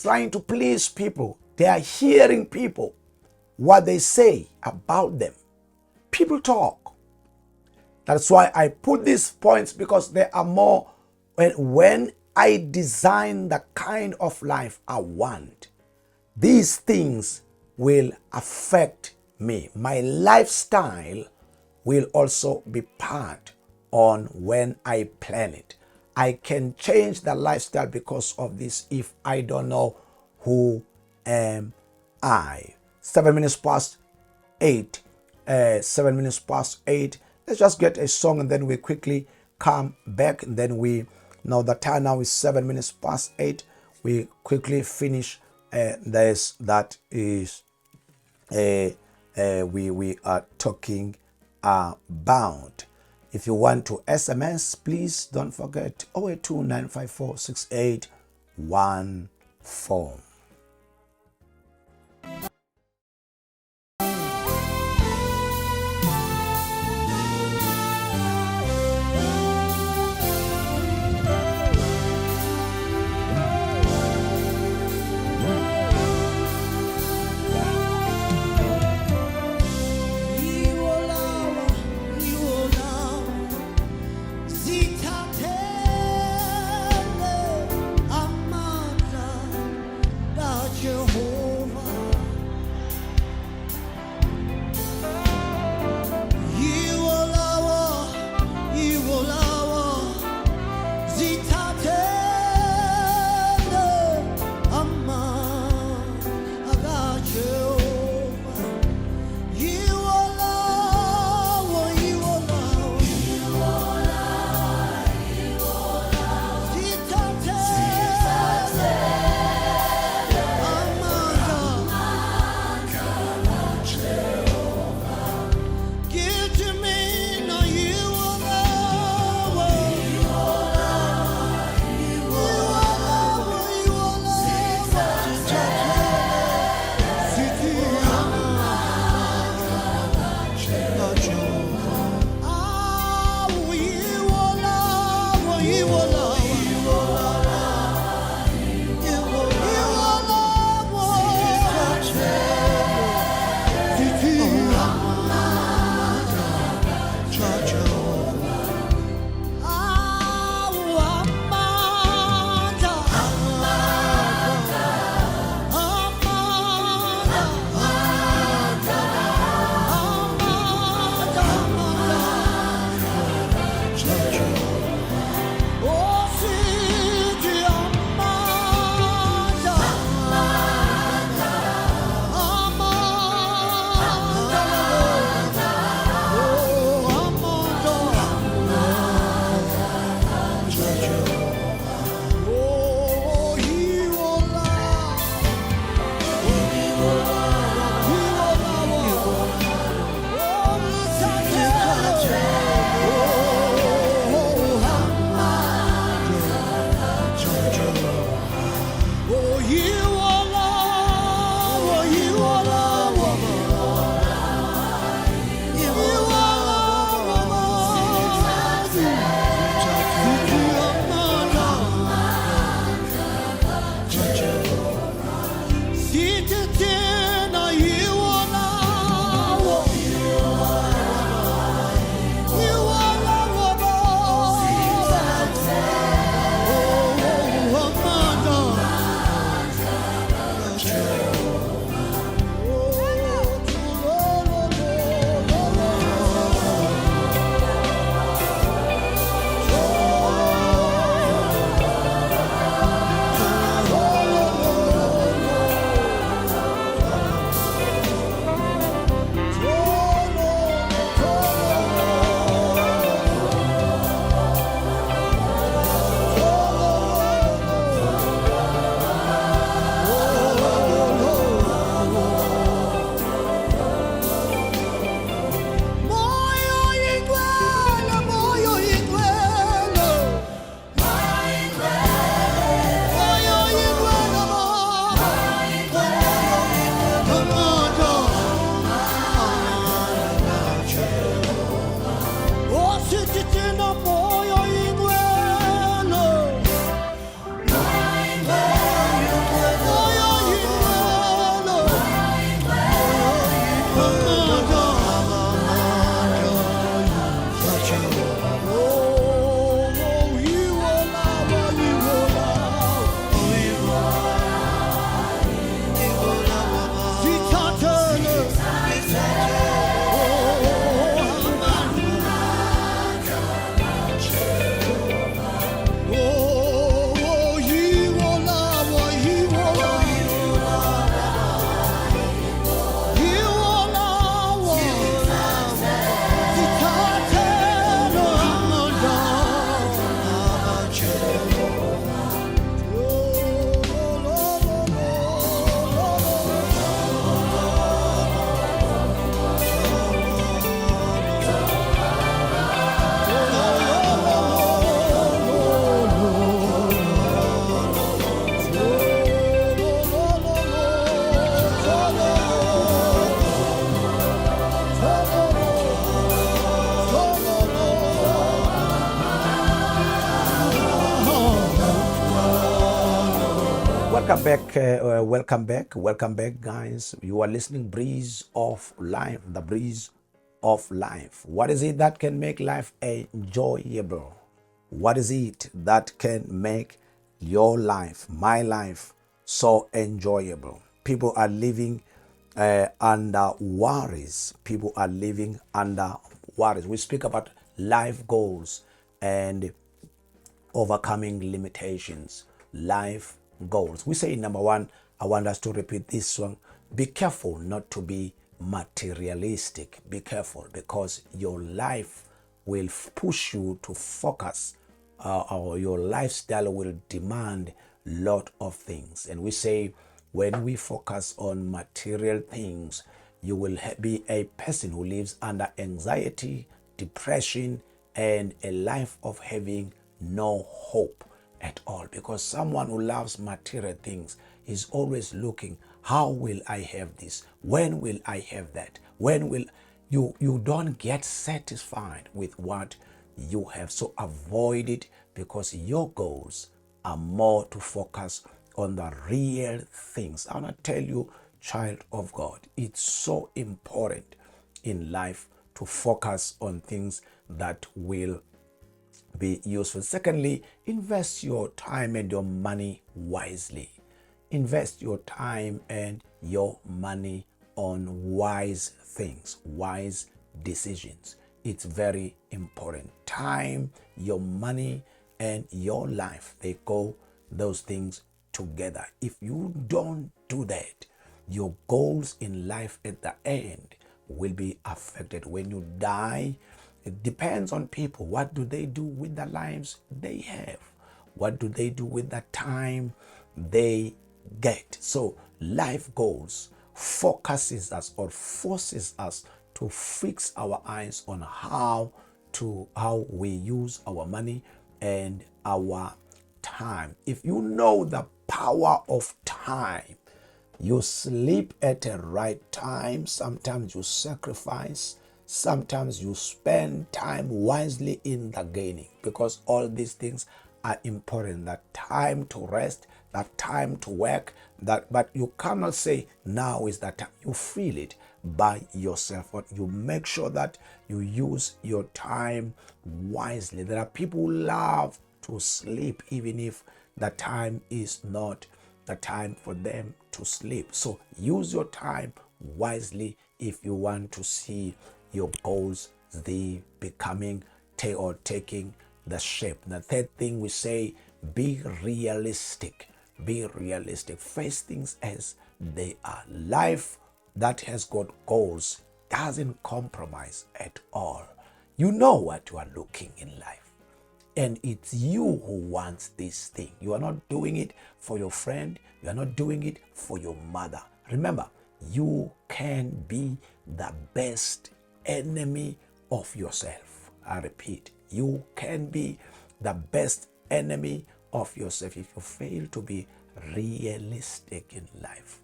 trying to please people. They are hearing people, what they say about them. People talk. That's why I put these points, because there are more. When I design the kind of life I want, these things will affect me. My lifestyle will also be part on when I plan it. I can change the lifestyle because of this if I don't know who am I. 7 minutes past 8. 7 minutes past 8. Let's just get a song and then we quickly come back. And then we know the time now is 7 minutes past 8. We quickly finish this. That is we are talking about. If you want to SMS, please don't forget 082 954 6814. back. Welcome back, guys. You are listening Breeze of Life, the Breeze of Life. What is it that can make life enjoyable? What is it that can make your life, my life, so enjoyable? People are living under worries. People are living under worries. We speak about life goals and overcoming limitations, life goals. We say number one, I want us to repeat this one. Be careful not to be materialistic. Be careful, because your life will push you to focus, or your lifestyle will demand a lot of things. And we say when we focus on material things, you will be a person who lives under anxiety, depression, and a life of having no hope at all. Because someone who loves material things is always looking, how will I have this? When will I have that? When will you don't get satisfied with what you have. So avoid it, because your goals are more to focus on the real things. I want to tell you, child of God, it's so important in life to focus on things that will be useful. Secondly, invest your time and your money wisely. Invest your time and your money on wise things, wise decisions. It's very important. Time, your money, and your life, they go, those things together. If you don't do that, your goals in life at the end will be affected. When you die, it depends on people. What do they do with the lives they have? What do they do with the time they get? So life goals focuses us or forces us to fix our eyes on how we use our money and our time. If you know the power of time, you sleep at a right time. Sometimes you sacrifice. Sometimes you spend time wisely in the gaining, because all these things are important. That time to rest, that time to work, but you cannot say now is the time. You feel it by yourself, but you make sure that you use your time wisely. There are people who love to sleep even if the time is not the time for them to sleep. So use your time wisely if you want to see your goals taking the shape. The third thing we say, be realistic. Be realistic. Face things as they are. Life that has got goals doesn't compromise at all. You know what you are looking in life. And it's you who wants this thing. You are not doing it for your friend. You are not doing it for your mother. Remember, you can be the best enemy of yourself. I repeat, you can be the best enemy of yourself if you fail to be realistic in life.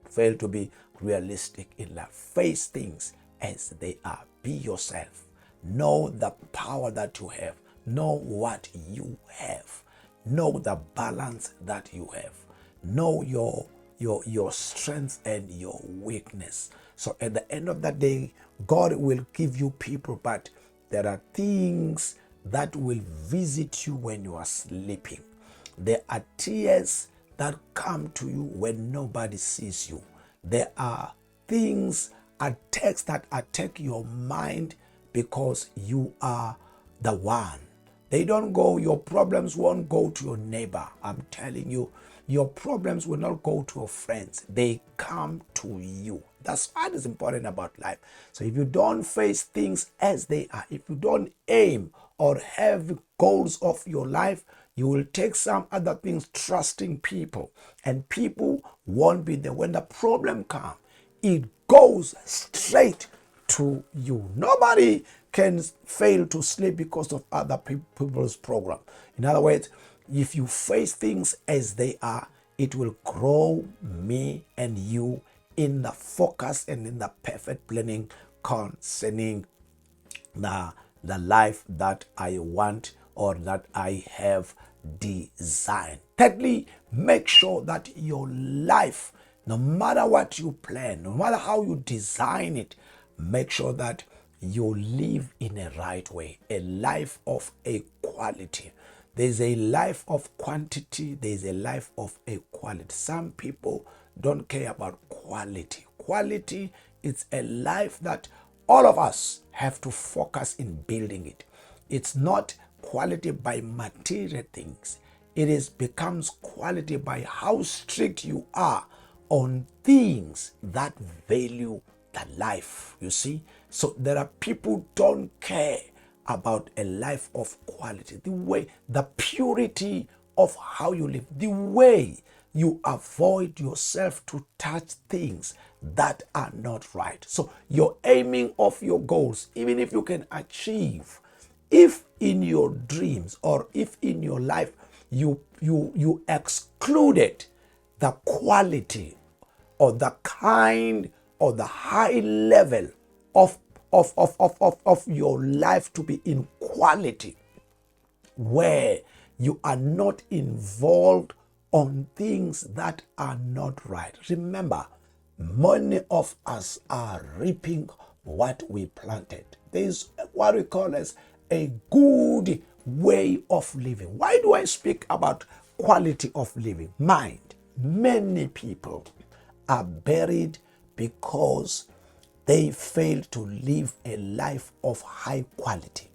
Fail to be realistic in life. Face things as they are. Be yourself. Know the power that you have. Know what you have. Know the balance that you have. Know your strength and your weakness. So at the end of the day, God will give you people, but there are things that will visit you when you are sleeping. There are tears that come to you when nobody sees you. There are things, attacks that attack your mind because you are the one. They don't go, your problems won't go to your neighbor. I'm telling you, your problems will not go to your friends. They come to you. That's what is important about life. So if you don't face things as they are, if you don't aim or have goals of your life, you will take some other things, trusting people, and people won't be there. When the problem comes, it goes straight to you. Nobody can fail to sleep because of other people's program. In other words, if you face things as they are, it will grow me and you in the focus and in the perfect planning concerning the life that I want or that I have design. Thirdly, make sure that your life, no matter what you plan, no matter how you design it, make sure that you live in a right way, a life of equality. There's a life of quantity, there's a life of equality. Some people don't care about quality. Quality is a life that all of us have to focus in building it. It's not quality by material things. Becomes quality by how strict you are on things that value the life. You see? So there are people who don't care about a life of quality. The purity of how you live, the way you avoid yourself to touch things that are not right. So you're aiming of your goals, even if you can achieve, if in your dreams or if in your life you excluded the quality or the kind or the high level of your life to be in quality, where you are not involved on things that are not right. Remember, many of us are reaping what we planted. There is what we call as a good way of living. Why do I speak about quality of living? Mind. Many people are buried because they failed to live a life of high quality.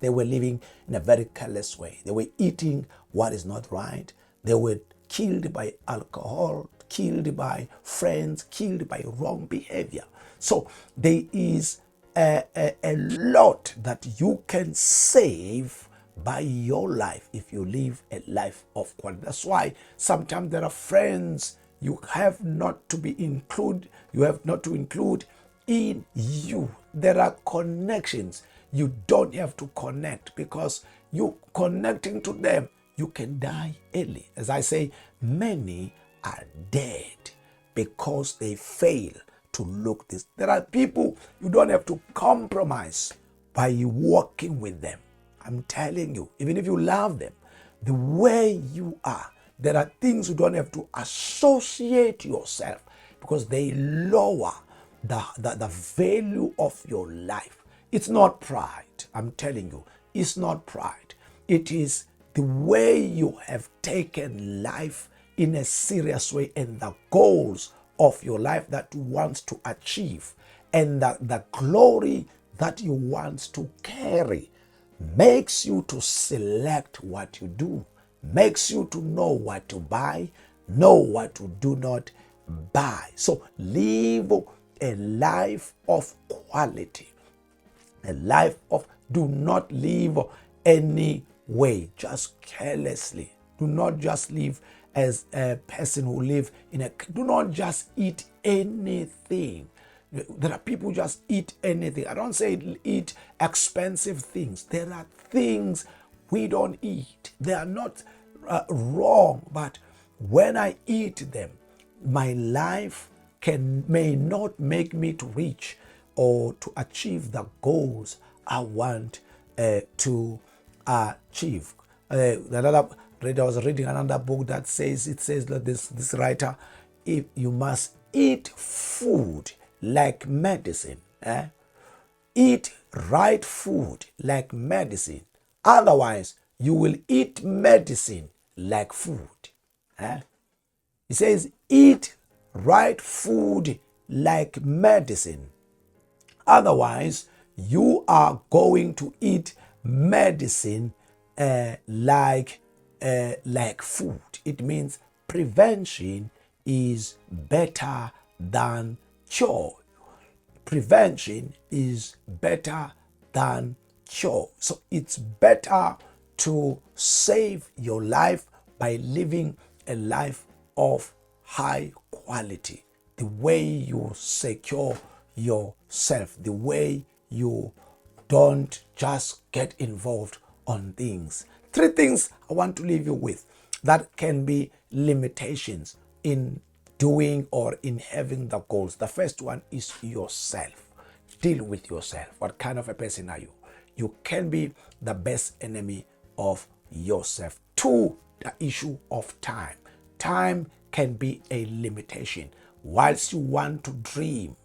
They were living in a very careless way. They were eating what is not right. They were killed by alcohol, killed by friends, killed by wrong behavior. So there is a lot that you can save by your life if you live a life of quality. That's why sometimes there are friends you have not to include in you. There are connections you don't have to connect, because you connecting to them, you can die early. As I say, many are dead because they fail to look this. There are people you don't have to compromise by working with them. I'm telling you, even if you love them, the way you are, there are things you don't have to associate yourself, because they lower the value of your life. It's not pride. I'm telling you, it's not pride. It is the way you have taken life in a serious way, and the goals of your life that you want to achieve, and the glory that you want to carry, makes you to select what you do, makes you to know what to buy, know what to do not buy. So live a life of quality, a life of, do not live any way, just carelessly. Do not just live as a person who live do not just eat anything. There are people who just eat anything. I don't say eat expensive things. There are things we don't eat. They are not wrong, but when I eat them, my life may not make me to reach or to achieve the goals I want to achieve. I was reading another book that says that this writer, if you must eat food like medicine, eat right food like medicine. Otherwise, you will eat medicine like food. He says, eat right food like medicine. Otherwise, you are going to eat medicine like food. It means prevention is better than cure. Prevention is better than cure. So it's better to save your life by living a life of high quality. The way you secure yourself, the way you don't just get involved on things. 3 things I want to leave you with that can be limitations in doing or in having the goals. The first one is yourself. Deal with yourself. What kind of a person are you? You can be the best enemy of yourself. to the issue of time. Time can be a limitation. Whilst you want to dream,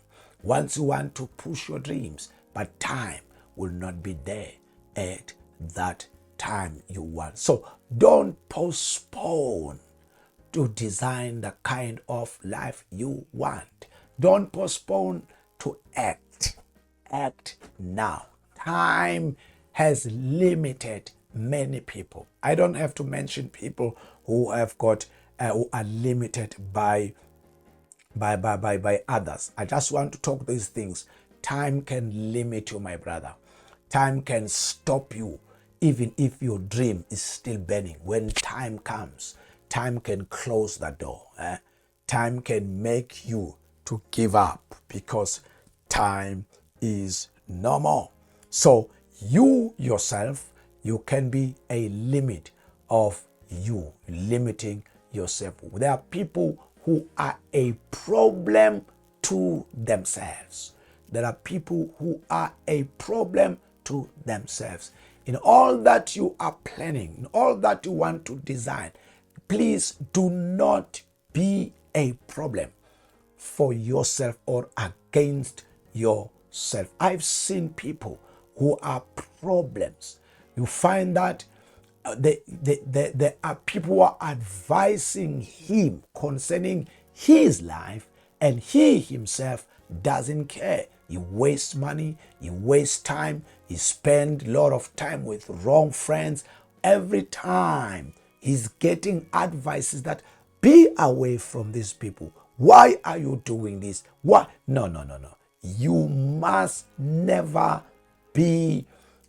once you want to push your dreams, but time will not be there at that time you want. So don't postpone to design the kind of life you want. Don't postpone to act. Act now. Time has limited many people. I don't have to mention people who have got who are limited by others. I just want to talk these things. Time can limit you, my brother. Time can stop you, even if your dream is still burning. When time comes, time can close the door. Time can make you to give up because time is no more. So you yourself, you can be a limit of you, limiting yourself. There are people who are a problem to themselves. There are people who are a problem to themselves. In all that you are planning, in all that you want to design, please do not be a problem for yourself or against yourself. I've seen people who are problems. You find that there are people who are advising him concerning his life, and he himself doesn't care. He wastes money, he wastes time, he spends a lot of time with wrong friends. Every time he's getting advices that be away from these people. Why are you doing this? Why? No. You must never be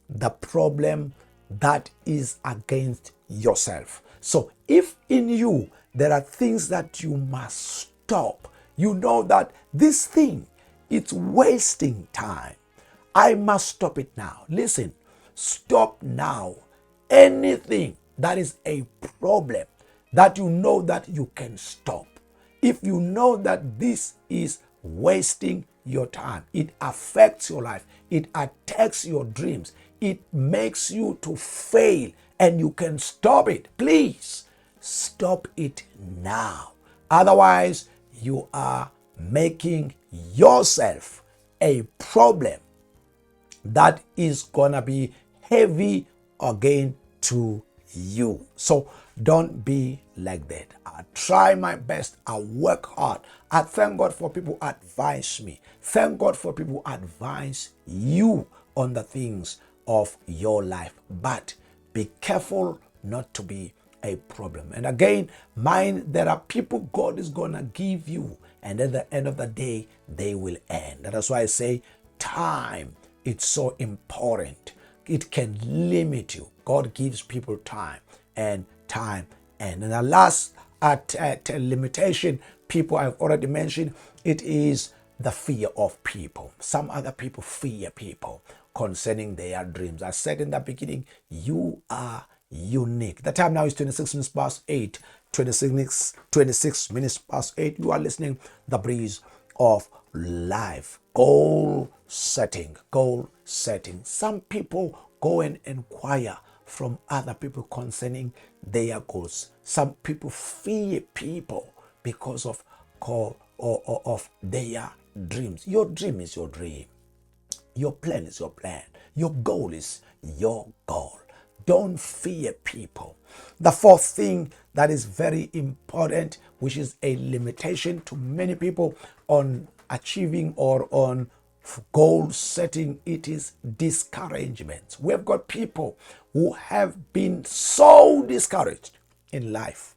the problem that is against yourself. So if in you there are things that you must stop, you know that this thing, it's wasting time. I must stop it now. Listen, stop now. Anything that is a problem that you know that you can stop. If you know that this is wasting your time, it affects your life, it attacks your dreams, it makes you to fail, and you can stop it, please stop it now. Otherwise, you are making yourself a problem that is gonna be heavy again to you. So don't be like that. I try my best. I work hard. I thank God for people who advise me. Thank God for people who advise you on the things of your life. But be careful not to be a problem. And again, mind, there are people God is going to give you, and at the end of the day, they will end. That's why I say time, it's so important. It can limit you. God gives people time and time. And the last limitation, people I've already mentioned, it is the fear of people. Some other people fear people concerning their dreams. I said in the beginning, you are unique. The time now is 26 minutes past 8. 26 minutes past 8. You are listening The Breeze of Life. Goal setting. Some people go and inquire from other people concerning their goals. Some people fear people because of their dreams. Your dream is your dream. Your plan is your plan. Your goal is your goal. Don't fear people. The fourth thing that is very important, which is a limitation to many people on achieving or on goal setting, it is discouragement. We've got people who have been so discouraged in life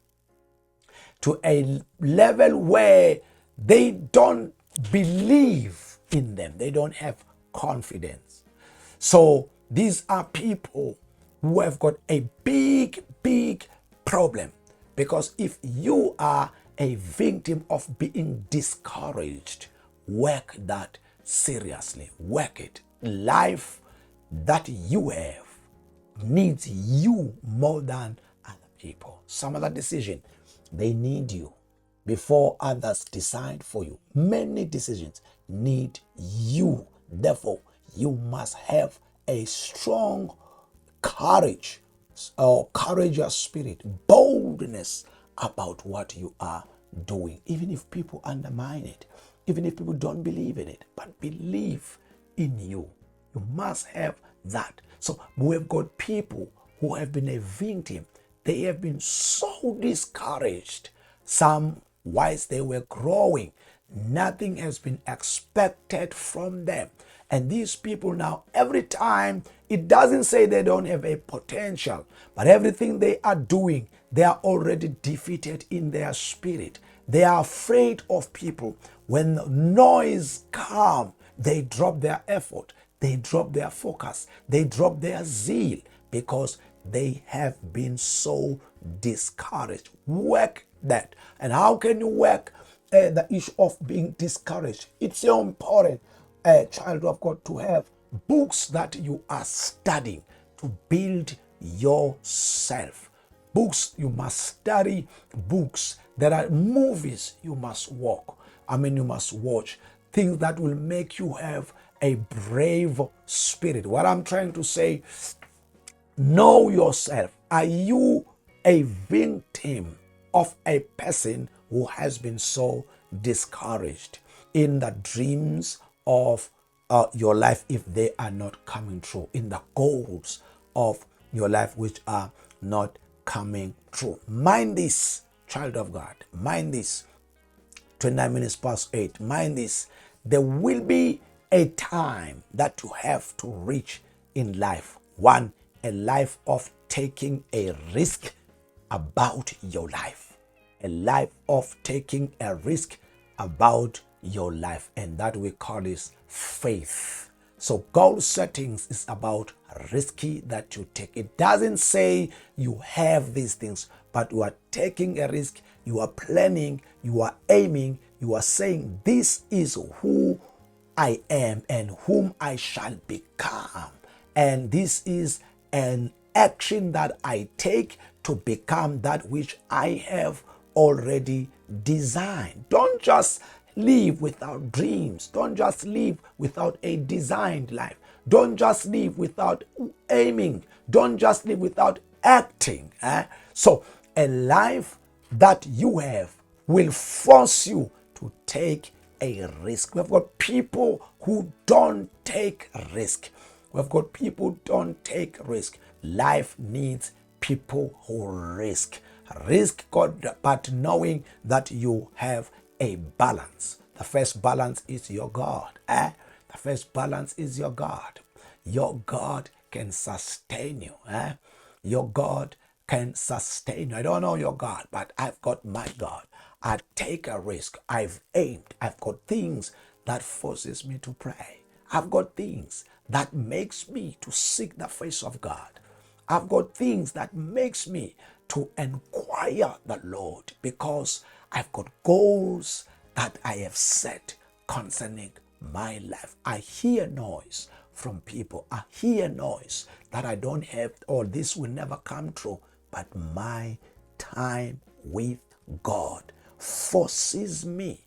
to a level where they don't believe in them. They don't have confidence. So these are people who have got a big problem, because if you are a victim of being discouraged, work that seriously. Work it. Life that you have needs you more than other people. Some other decision, they need you before others decide for you. Many decisions need you. Therefore, you must have a strong courage or courageous spirit, boldness about what you are doing, even if people undermine it, even if people don't believe in it, but believe in you. You must have that. So we've got people who have been a victim. They have been so discouraged. Some, whilst they were growing, nothing has been expected from them. And these people now, every time, it doesn't say they don't have a potential, but everything they are doing, they are already defeated in their spirit. They are afraid of people. When the noise comes, they drop their effort, they drop their focus, they drop their zeal, because they have been so discouraged. Work that. And how can you work the issue of being discouraged? It's so important, child of God, to have books that you are studying to build yourself. Books, you must study books. There are movies you must you must watch. Things that will make you have a brave spirit. What I'm trying to say, know yourself. Are you a victim of a person who has been so discouraged in the dreams of your life, if they are not coming true, in the goals of your life which are not coming true? Mind this, child of God. Mind this. 29 minutes past 8. Mind this. There will be a time that you have to reach in life. One, a life of taking a risk about your life. A life of taking a risk about your life. And that we call is faith. So goal settings is about risky that you take. It doesn't say you have these things, but you are taking a risk, you are planning, you are aiming, you are saying, this is who I am and whom I shall become. And this is an action that I take to become that which I have already designed. Don't just live without dreams. Don't just live without a designed life. Don't just live without aiming. Don't just live without acting. So a life that you have will force you to take a risk. We've got people who don't take risk. We've got people who don't take risk. Life needs people who risk. Risk, God, but knowing that you have a balance. The first balance is your God. The first balance is your God. Your God can sustain you. Your God can sustain you. I don't know your God, but I've got my God. I take a risk. I've aimed. I've got things that forces me to pray. I've got things that makes me to seek the face of God. I've got things that makes me to inquire the Lord, because I've got goals that I have set concerning my life. I hear noise from people. I hear noise that I don't have, or this will never come true. But my time with God forces me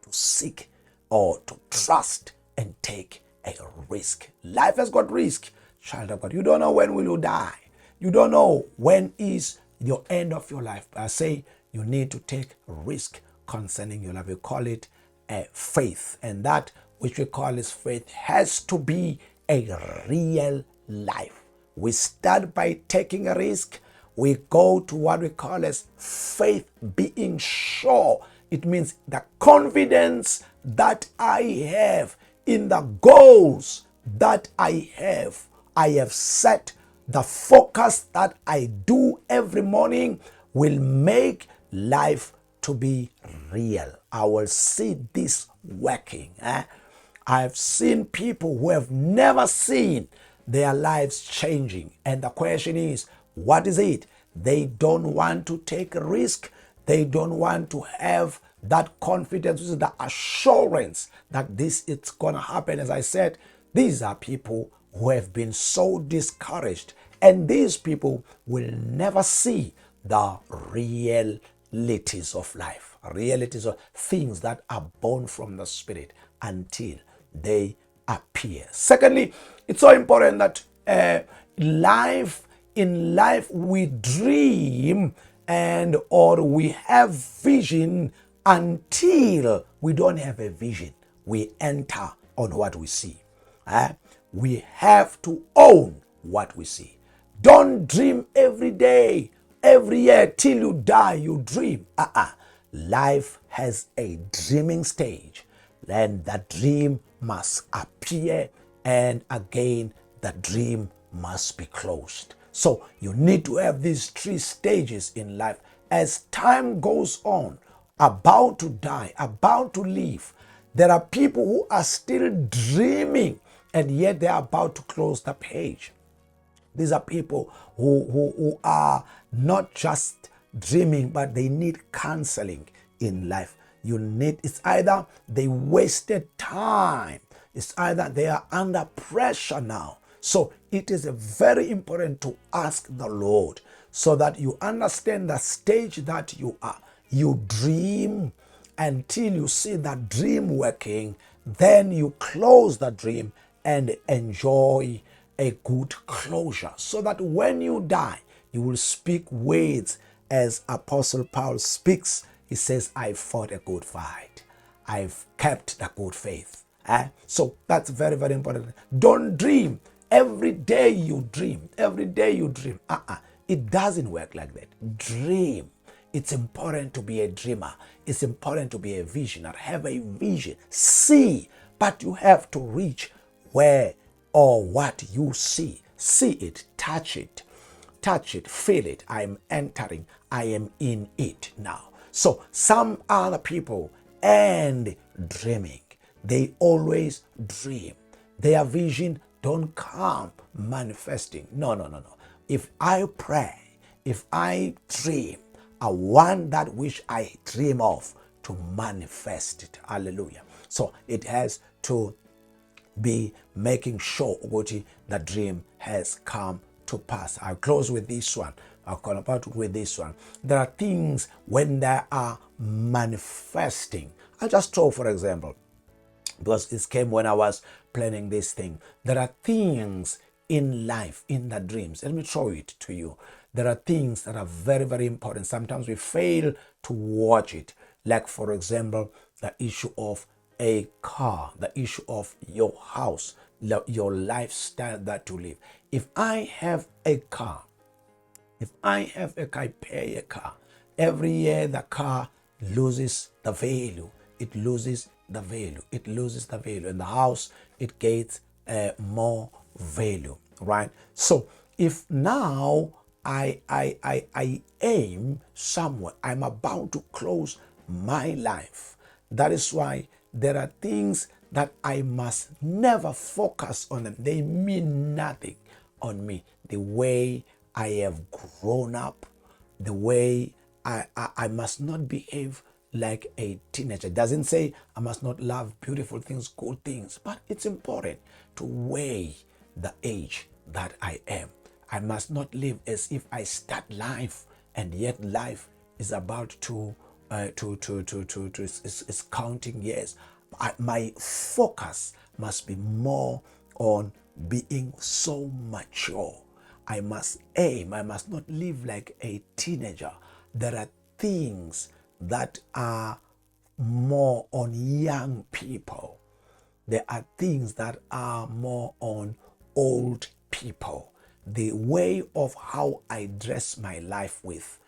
to seek or to trust and take a risk. Life has got risk, child of God. You don't know when will you die. You don't know when is your end of your life. I say you need to take risk concerning your life. We call it a faith. And that which we call is faith has to be a real life. We start by taking a risk. We go to what we call as faith being sure. It means the confidence that I have in the goals that I have set. The focus that I do every morning will make life to be real. I will see this working. I've seen people who have never seen their lives changing. And the question is, what is it? They don't want to take a risk. They don't want to have that confidence, the assurance that this is going to happen. As I said, these are people who have been so discouraged, and these people will never see the realities of life, realities of things that are born from the Spirit until they appear. Secondly, it's so important that life in life we dream and or we have vision until we don't have a vision. We enter on what we see. We have to own what we see. Don't dream every day, every year till you die, you dream. Life has a dreaming stage. Then that dream must appear, and again, the dream must be closed. So you need to have these 3 stages in life. As time goes on, about to die, about to leave, there are people who are still dreaming, and yet they are about to close the page. These are people who are not just dreaming, but they need counseling in life. It's either they wasted time, it's either they are under pressure now. So it is very important to ask the Lord so that you understand the stage that you are. You dream until you see that dream working, then you close the dream and enjoy a good closure, so that when you die, you will speak words as Apostle Paul speaks. He says, I fought a good fight. I've kept the good faith. So that's very, very important. Don't dream. Every day you dream. Every day you dream. It doesn't work like that. Dream. It's important to be a dreamer. It's important to be a visionary. Have a vision. See, but you have to reach where or what you see. See it, touch it, feel it. I am entering, I am in it now. So some other people and dreaming, they always dream. Their vision don't come manifesting. No. If I pray, if I dream, I want that which I dream of to manifest it. Hallelujah. So it has to be making sure the dream has come to pass. I'll close with this one. I'll call about with this one. There are things when they are manifesting. I'll just throw, for example, because this came when I was planning this thing. There are things in life, in the dreams. Let me throw it to you. There are things that are very, very important. Sometimes we fail to watch it. Like, for example, the issue of a car, the issue of your house, your lifestyle that you live. If I have a car, I pay a car. Every year the car loses the value. It loses the value. And the house, it gets more value, right? So if now I aim somewhere, I'm about to close my life. That is why there are things that I must never focus on them. They mean nothing on me. The way I have grown up, the way I must not behave like a teenager. It doesn't say I must not love beautiful things, good things, but it's important to weigh the age that I am. I must not live as if I start life and yet life is about to is counting years. My focus must be more on being so mature. I must aim. I must not live like a teenager. There are things that are more on young people. There are things that are more on old people. The way of how I dress my life with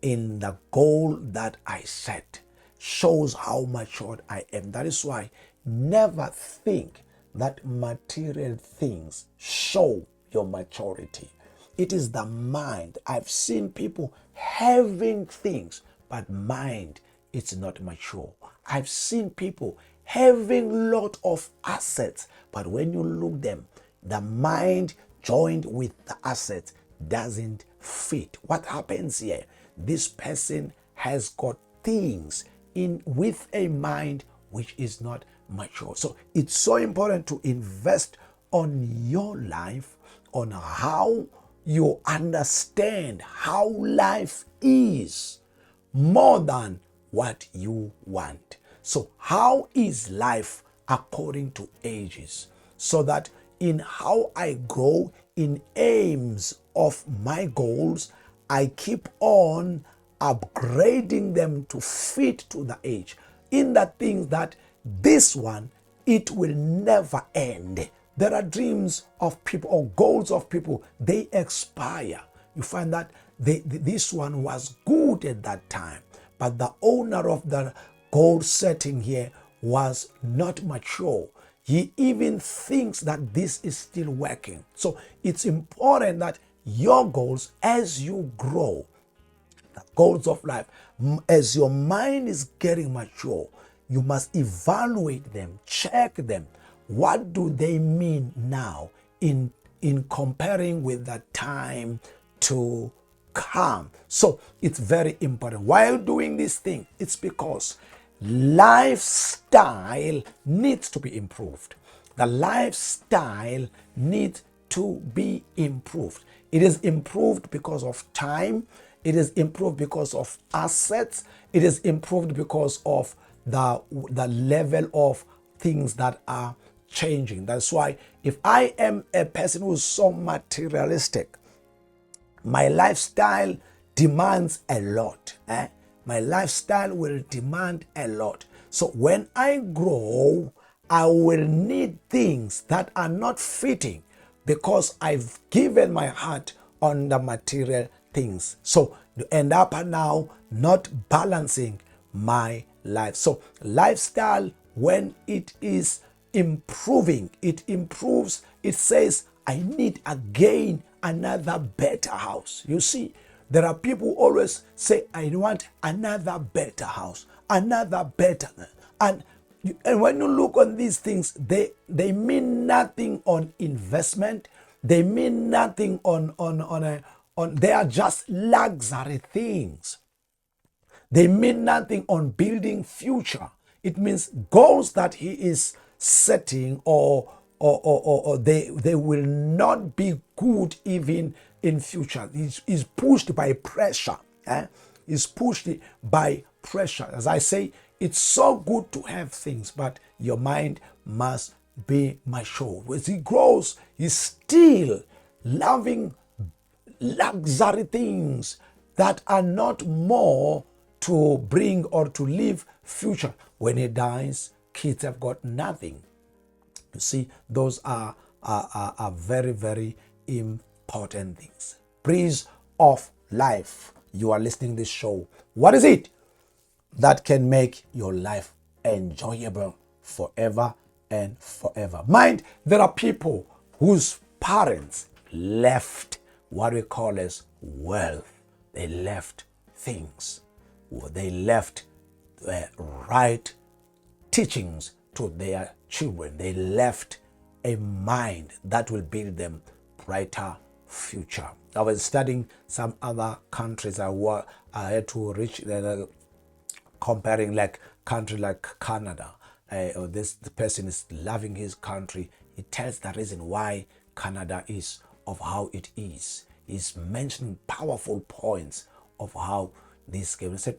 in the goal that I set shows how matured I am. That is why never think that material things show your maturity. It is the mind. I've seen people having things, but mind, it's not mature. I've seen people having lot of assets, but when you look them, the mind joined with the assets doesn't fit. What happens here? This person has got things in with a mind which is not mature. So it's so important to invest on your life, on how you understand how life is, more than what you want. So how is life according to ages? So that in how I grow in aims of my goals, I keep on upgrading them to fit to the age. In the things that this one, it will never end. There are dreams of people or goals of people, they expire. You find that this one was good at that time, but the owner of the goal setting here was not mature. He even thinks that this is still working. So it's important that your goals, as you grow, the goals of life, as your mind is getting mature, you must evaluate them, check them. What do they mean now in comparing with the time to come? So it's very important. While doing this thing, it's because lifestyle needs to be improved. The lifestyle needs to be improved. It is improved because of time. It is improved because of assets. It is improved because of the level of things that are changing. That's why if I am a person who is so materialistic, my lifestyle demands a lot. My lifestyle will demand a lot. So when I grow, I will need things that are not fitting because I've given my heart on the material things. So you end up now not balancing my life. So lifestyle, when it is improving, it improves. It says, I need again another better house. You see, there are people who always say, I want another better house, another better. And when you look on these things, they mean nothing on investment. They mean nothing on they are just luxury things. They mean nothing on building future. It means goals that he is setting or they will not be good even in future. He's pushed by pressure. He's pushed by pressure. As I say, it's so good to have things, but your mind must be mature. As he grows, he's still loving luxury things that are not more to bring or to live future. When he dies, kids have got nothing. You see, those are very, very important things. Breeze of life. You are listening to this show. What is it that can make your life enjoyable forever and forever? Mind, there are people whose parents left what we call as wealth. They left things. They left right teachings to their children. They left a mind that will build them brighter future. I was studying some other countries. I had to reach comparing like country like Canada. The person is loving his country. He tells the reason why Canada is of how it is. He's mentioning powerful points of how this game. He said,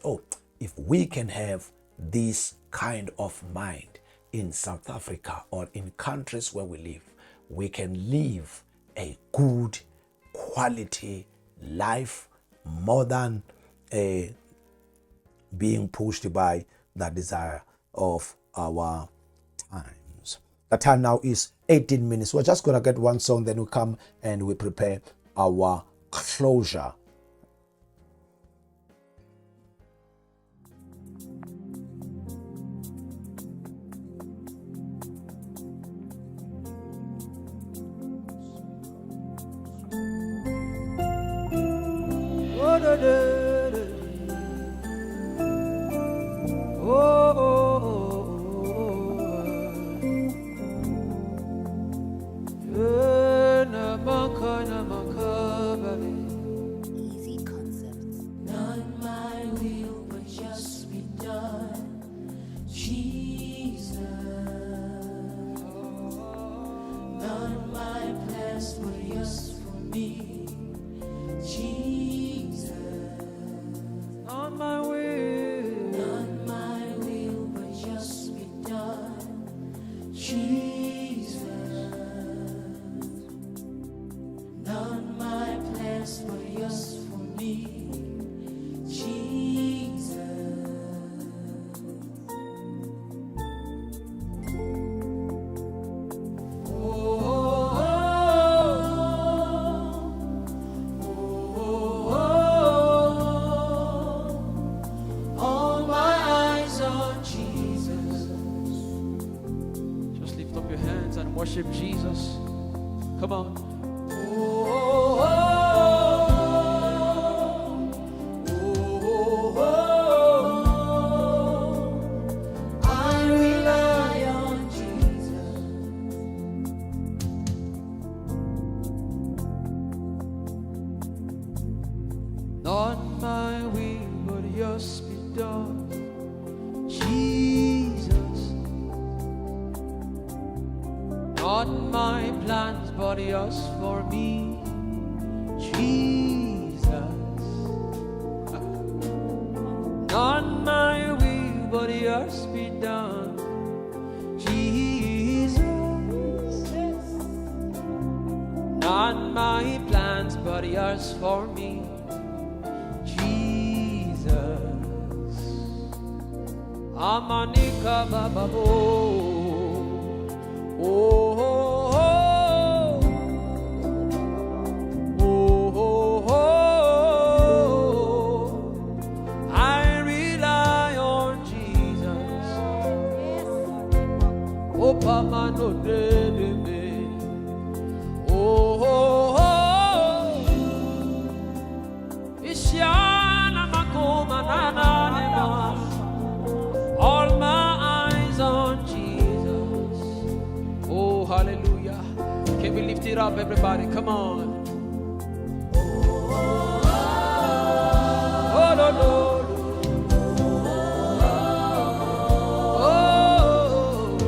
if we can have this kind of mind in South Africa or in countries where we live, we can live a good quality life more than being pushed by the desire of our times. The time now is 18 minutes. We're just going to get one song, then we come and we prepare our closure. Worship Jesus. Come on. I rely on Jesus. Not my will, but yours be done. Jesus. Not my plans, but yours for me. Jesus. Not my will, but yours be done. Jesus. Not my plans, but yours for me. Jesus. Amanika bababo. Oh, oh, oh, oh, oh. I rely on Jesus. Oh, Pama no de me. Oh, oh, oh. Ishiana makoma na na na. All my eyes on Jesus. Oh, hallelujah. Can we lift it up, everybody? Come on. Oh, no, no. Oh,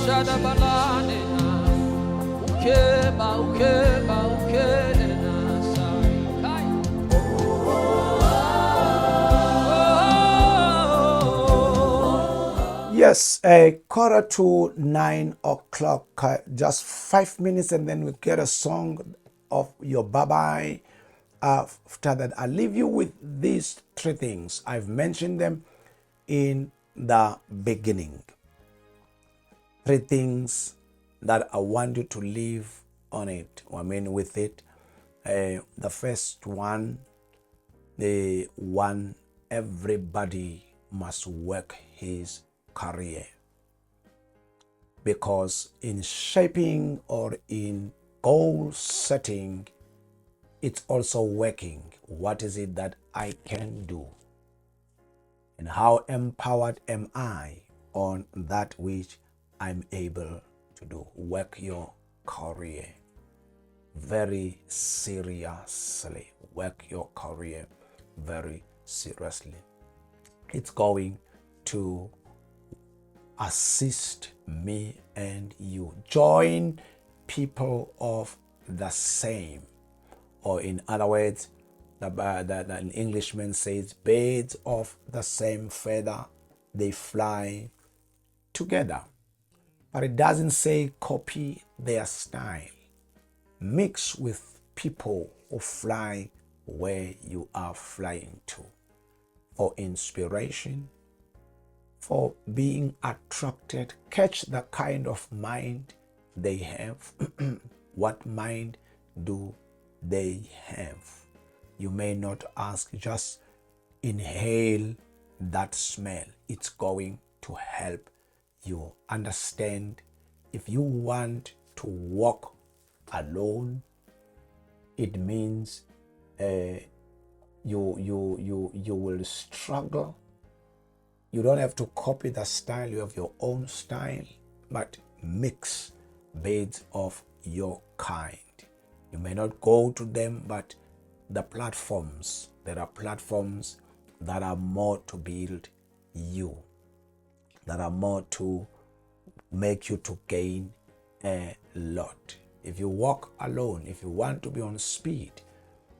Shadabalane. Ukeba, ukeba, ukena. Kai. Yes, a 8:45, just 5 minutes, and then we get a song of your bye-bye. After that, I'll leave you with these three things. I've mentioned them in the beginning. Three things that I want you to live on it, with it. The first one, the one everybody must work his career, because in shaping or in goal setting, it's also working. What is it that I can do, and how empowered am I on that which I'm able to do? Work your career very seriously. Work your career very seriously. It's going to assist me and you. Join people of the same, or in other words, an Englishman says, birds of the same feather, they fly together. But it doesn't say copy their style. Mix with people who fly where you are flying to, for inspiration, for being attracted. Catch the kind of mind they have. What mind do they have? You may not ask, just inhale that smell. It's going to help you understand. If you want to walk alone, it means you will struggle. You don't have to copy the style. You have your own style, but mix birds of your kind. You may not go to them, but there are platforms that are more to build you, that are more to make you to gain a lot. If you walk alone, if you want to be on speed,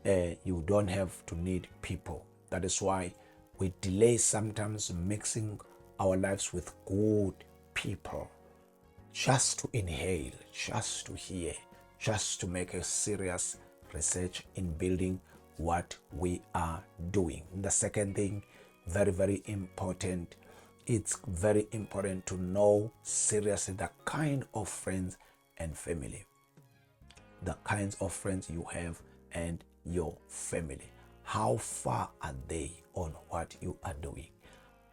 you don't have to need people. That is why we delay sometimes mixing our lives with good people, just to inhale, just to hear, just to make a serious research in building what we are doing. The second thing, very, very important, it's very important to know seriously the kind of friends and family, the kinds of friends you have and your family. How far are they on what you are doing?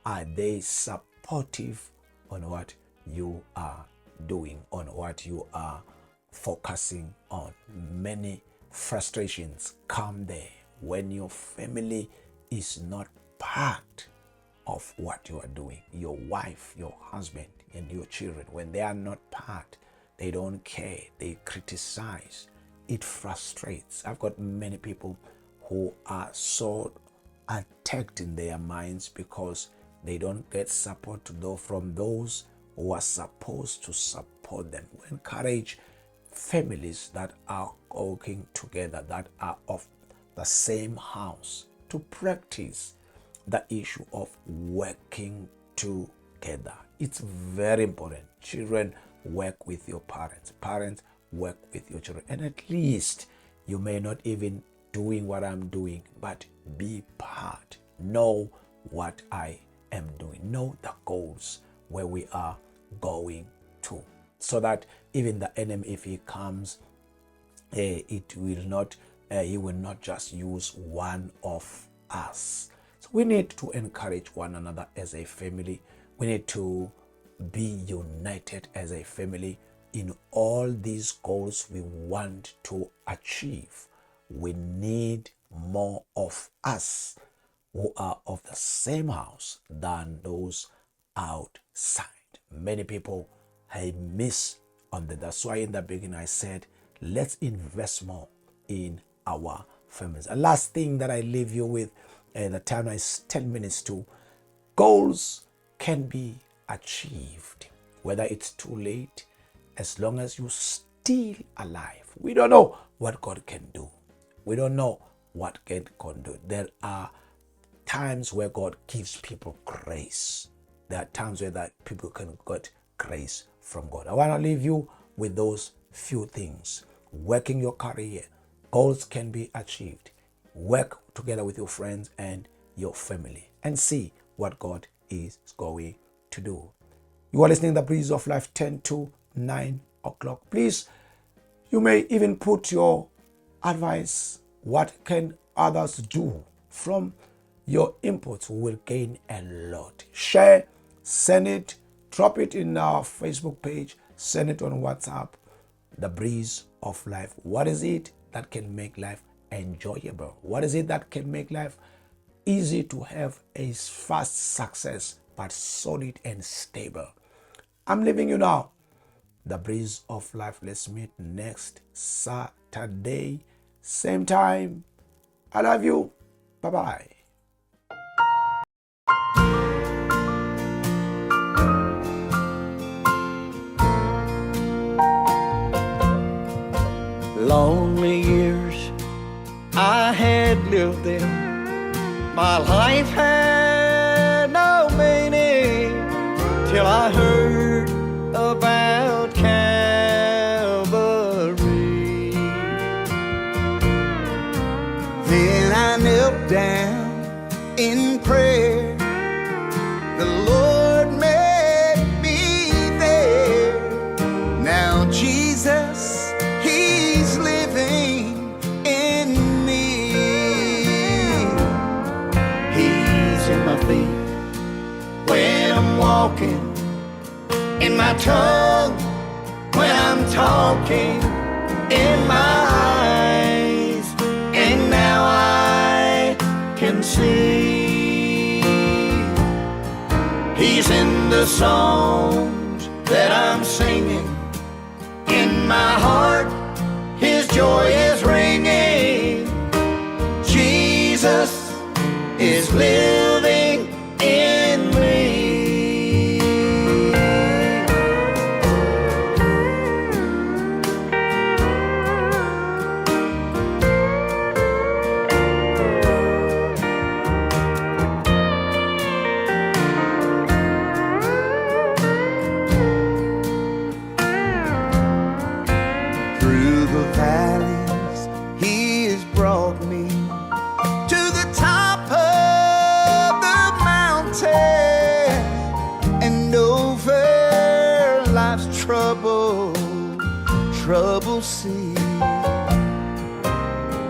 Are they supportive on what you are doing, on what you are focusing on. Many frustrations come there when your family is not part of what you are doing. Your wife, your husband, and your children, when they are not part, they don't care, they criticize. It frustrates. I've got many people who are so attacked in their minds because they don't get support from those who are supposed to support them. We encourage families that are working together, that are of the same house, to practice the issue of working together. It's very important. Children, work with your parents. Parents, work with your children. And at least you may not even doing what I'm doing, but be part. Know what I am doing. Know the goals where we are going to, so that even the enemy, if he comes, he will not just use one of us. So we need to encourage one another as a family. We need to be united as a family in all these goals we want to achieve. We need more of us who are of the same house than those outside. Many people miss on that. That's why in the beginning I said, let's invest more in our families. The last thing that I leave you with, the time is 10 minutes to, goals can be achieved, whether it's too late, as long as you're still alive. We don't know what God can do. We don't know what God can do. There are times where God gives people grace. There are times where that people can get grace from God. I want to leave you with those few things. Working your career, goals can be achieved. Work together with your friends and your family and see what God is going to do. You are listening to the Breeze of Life, 10 to 9 o'clock. Please, you may even put your advice. What can others do? From your inputs, we will gain a lot. Share, send it, drop it in our Facebook page, send it on WhatsApp. The Breeze of Life. What is it that can make life enjoyable? What is it that can make life easy to have a fast success, but solid and stable? I'm leaving you now. The Breeze of Life. Let's meet next Saturday, same time. I love you. Bye-bye. Lonely years I had lived them. My life had no meaning till I heard about Calvary. Then I knelt down in prayer. The Lord met me there. Now Jesus, He's living in me. He's in my feet when I'm walking, in my tongue when I'm talking, in my eyes, and now I can see. He's in the songs that I'm singing, in my heart His joy is ringing. Jesus is living in me. Through the valleys He has brought me to the top of the mountain, and over life's troubled sea.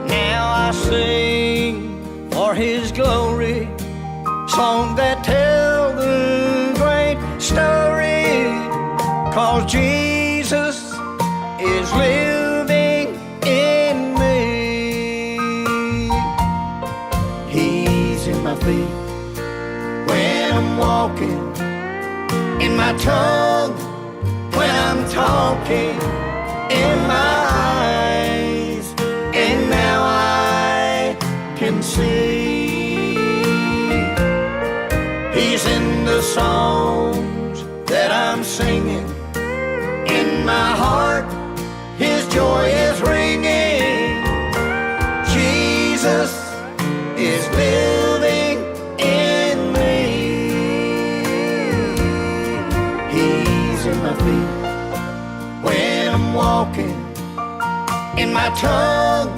Now I sing for His glory, songs that tell the great story 'cause Jesus is living in me. He's in my feet when I'm walking, in my tongue when I'm talking, in my eyes, and now I can see. He's in the songs that I'm singing, in my heart His joy is ringing. Jesus is living in me. He's in my feet when I'm walking, in my tongue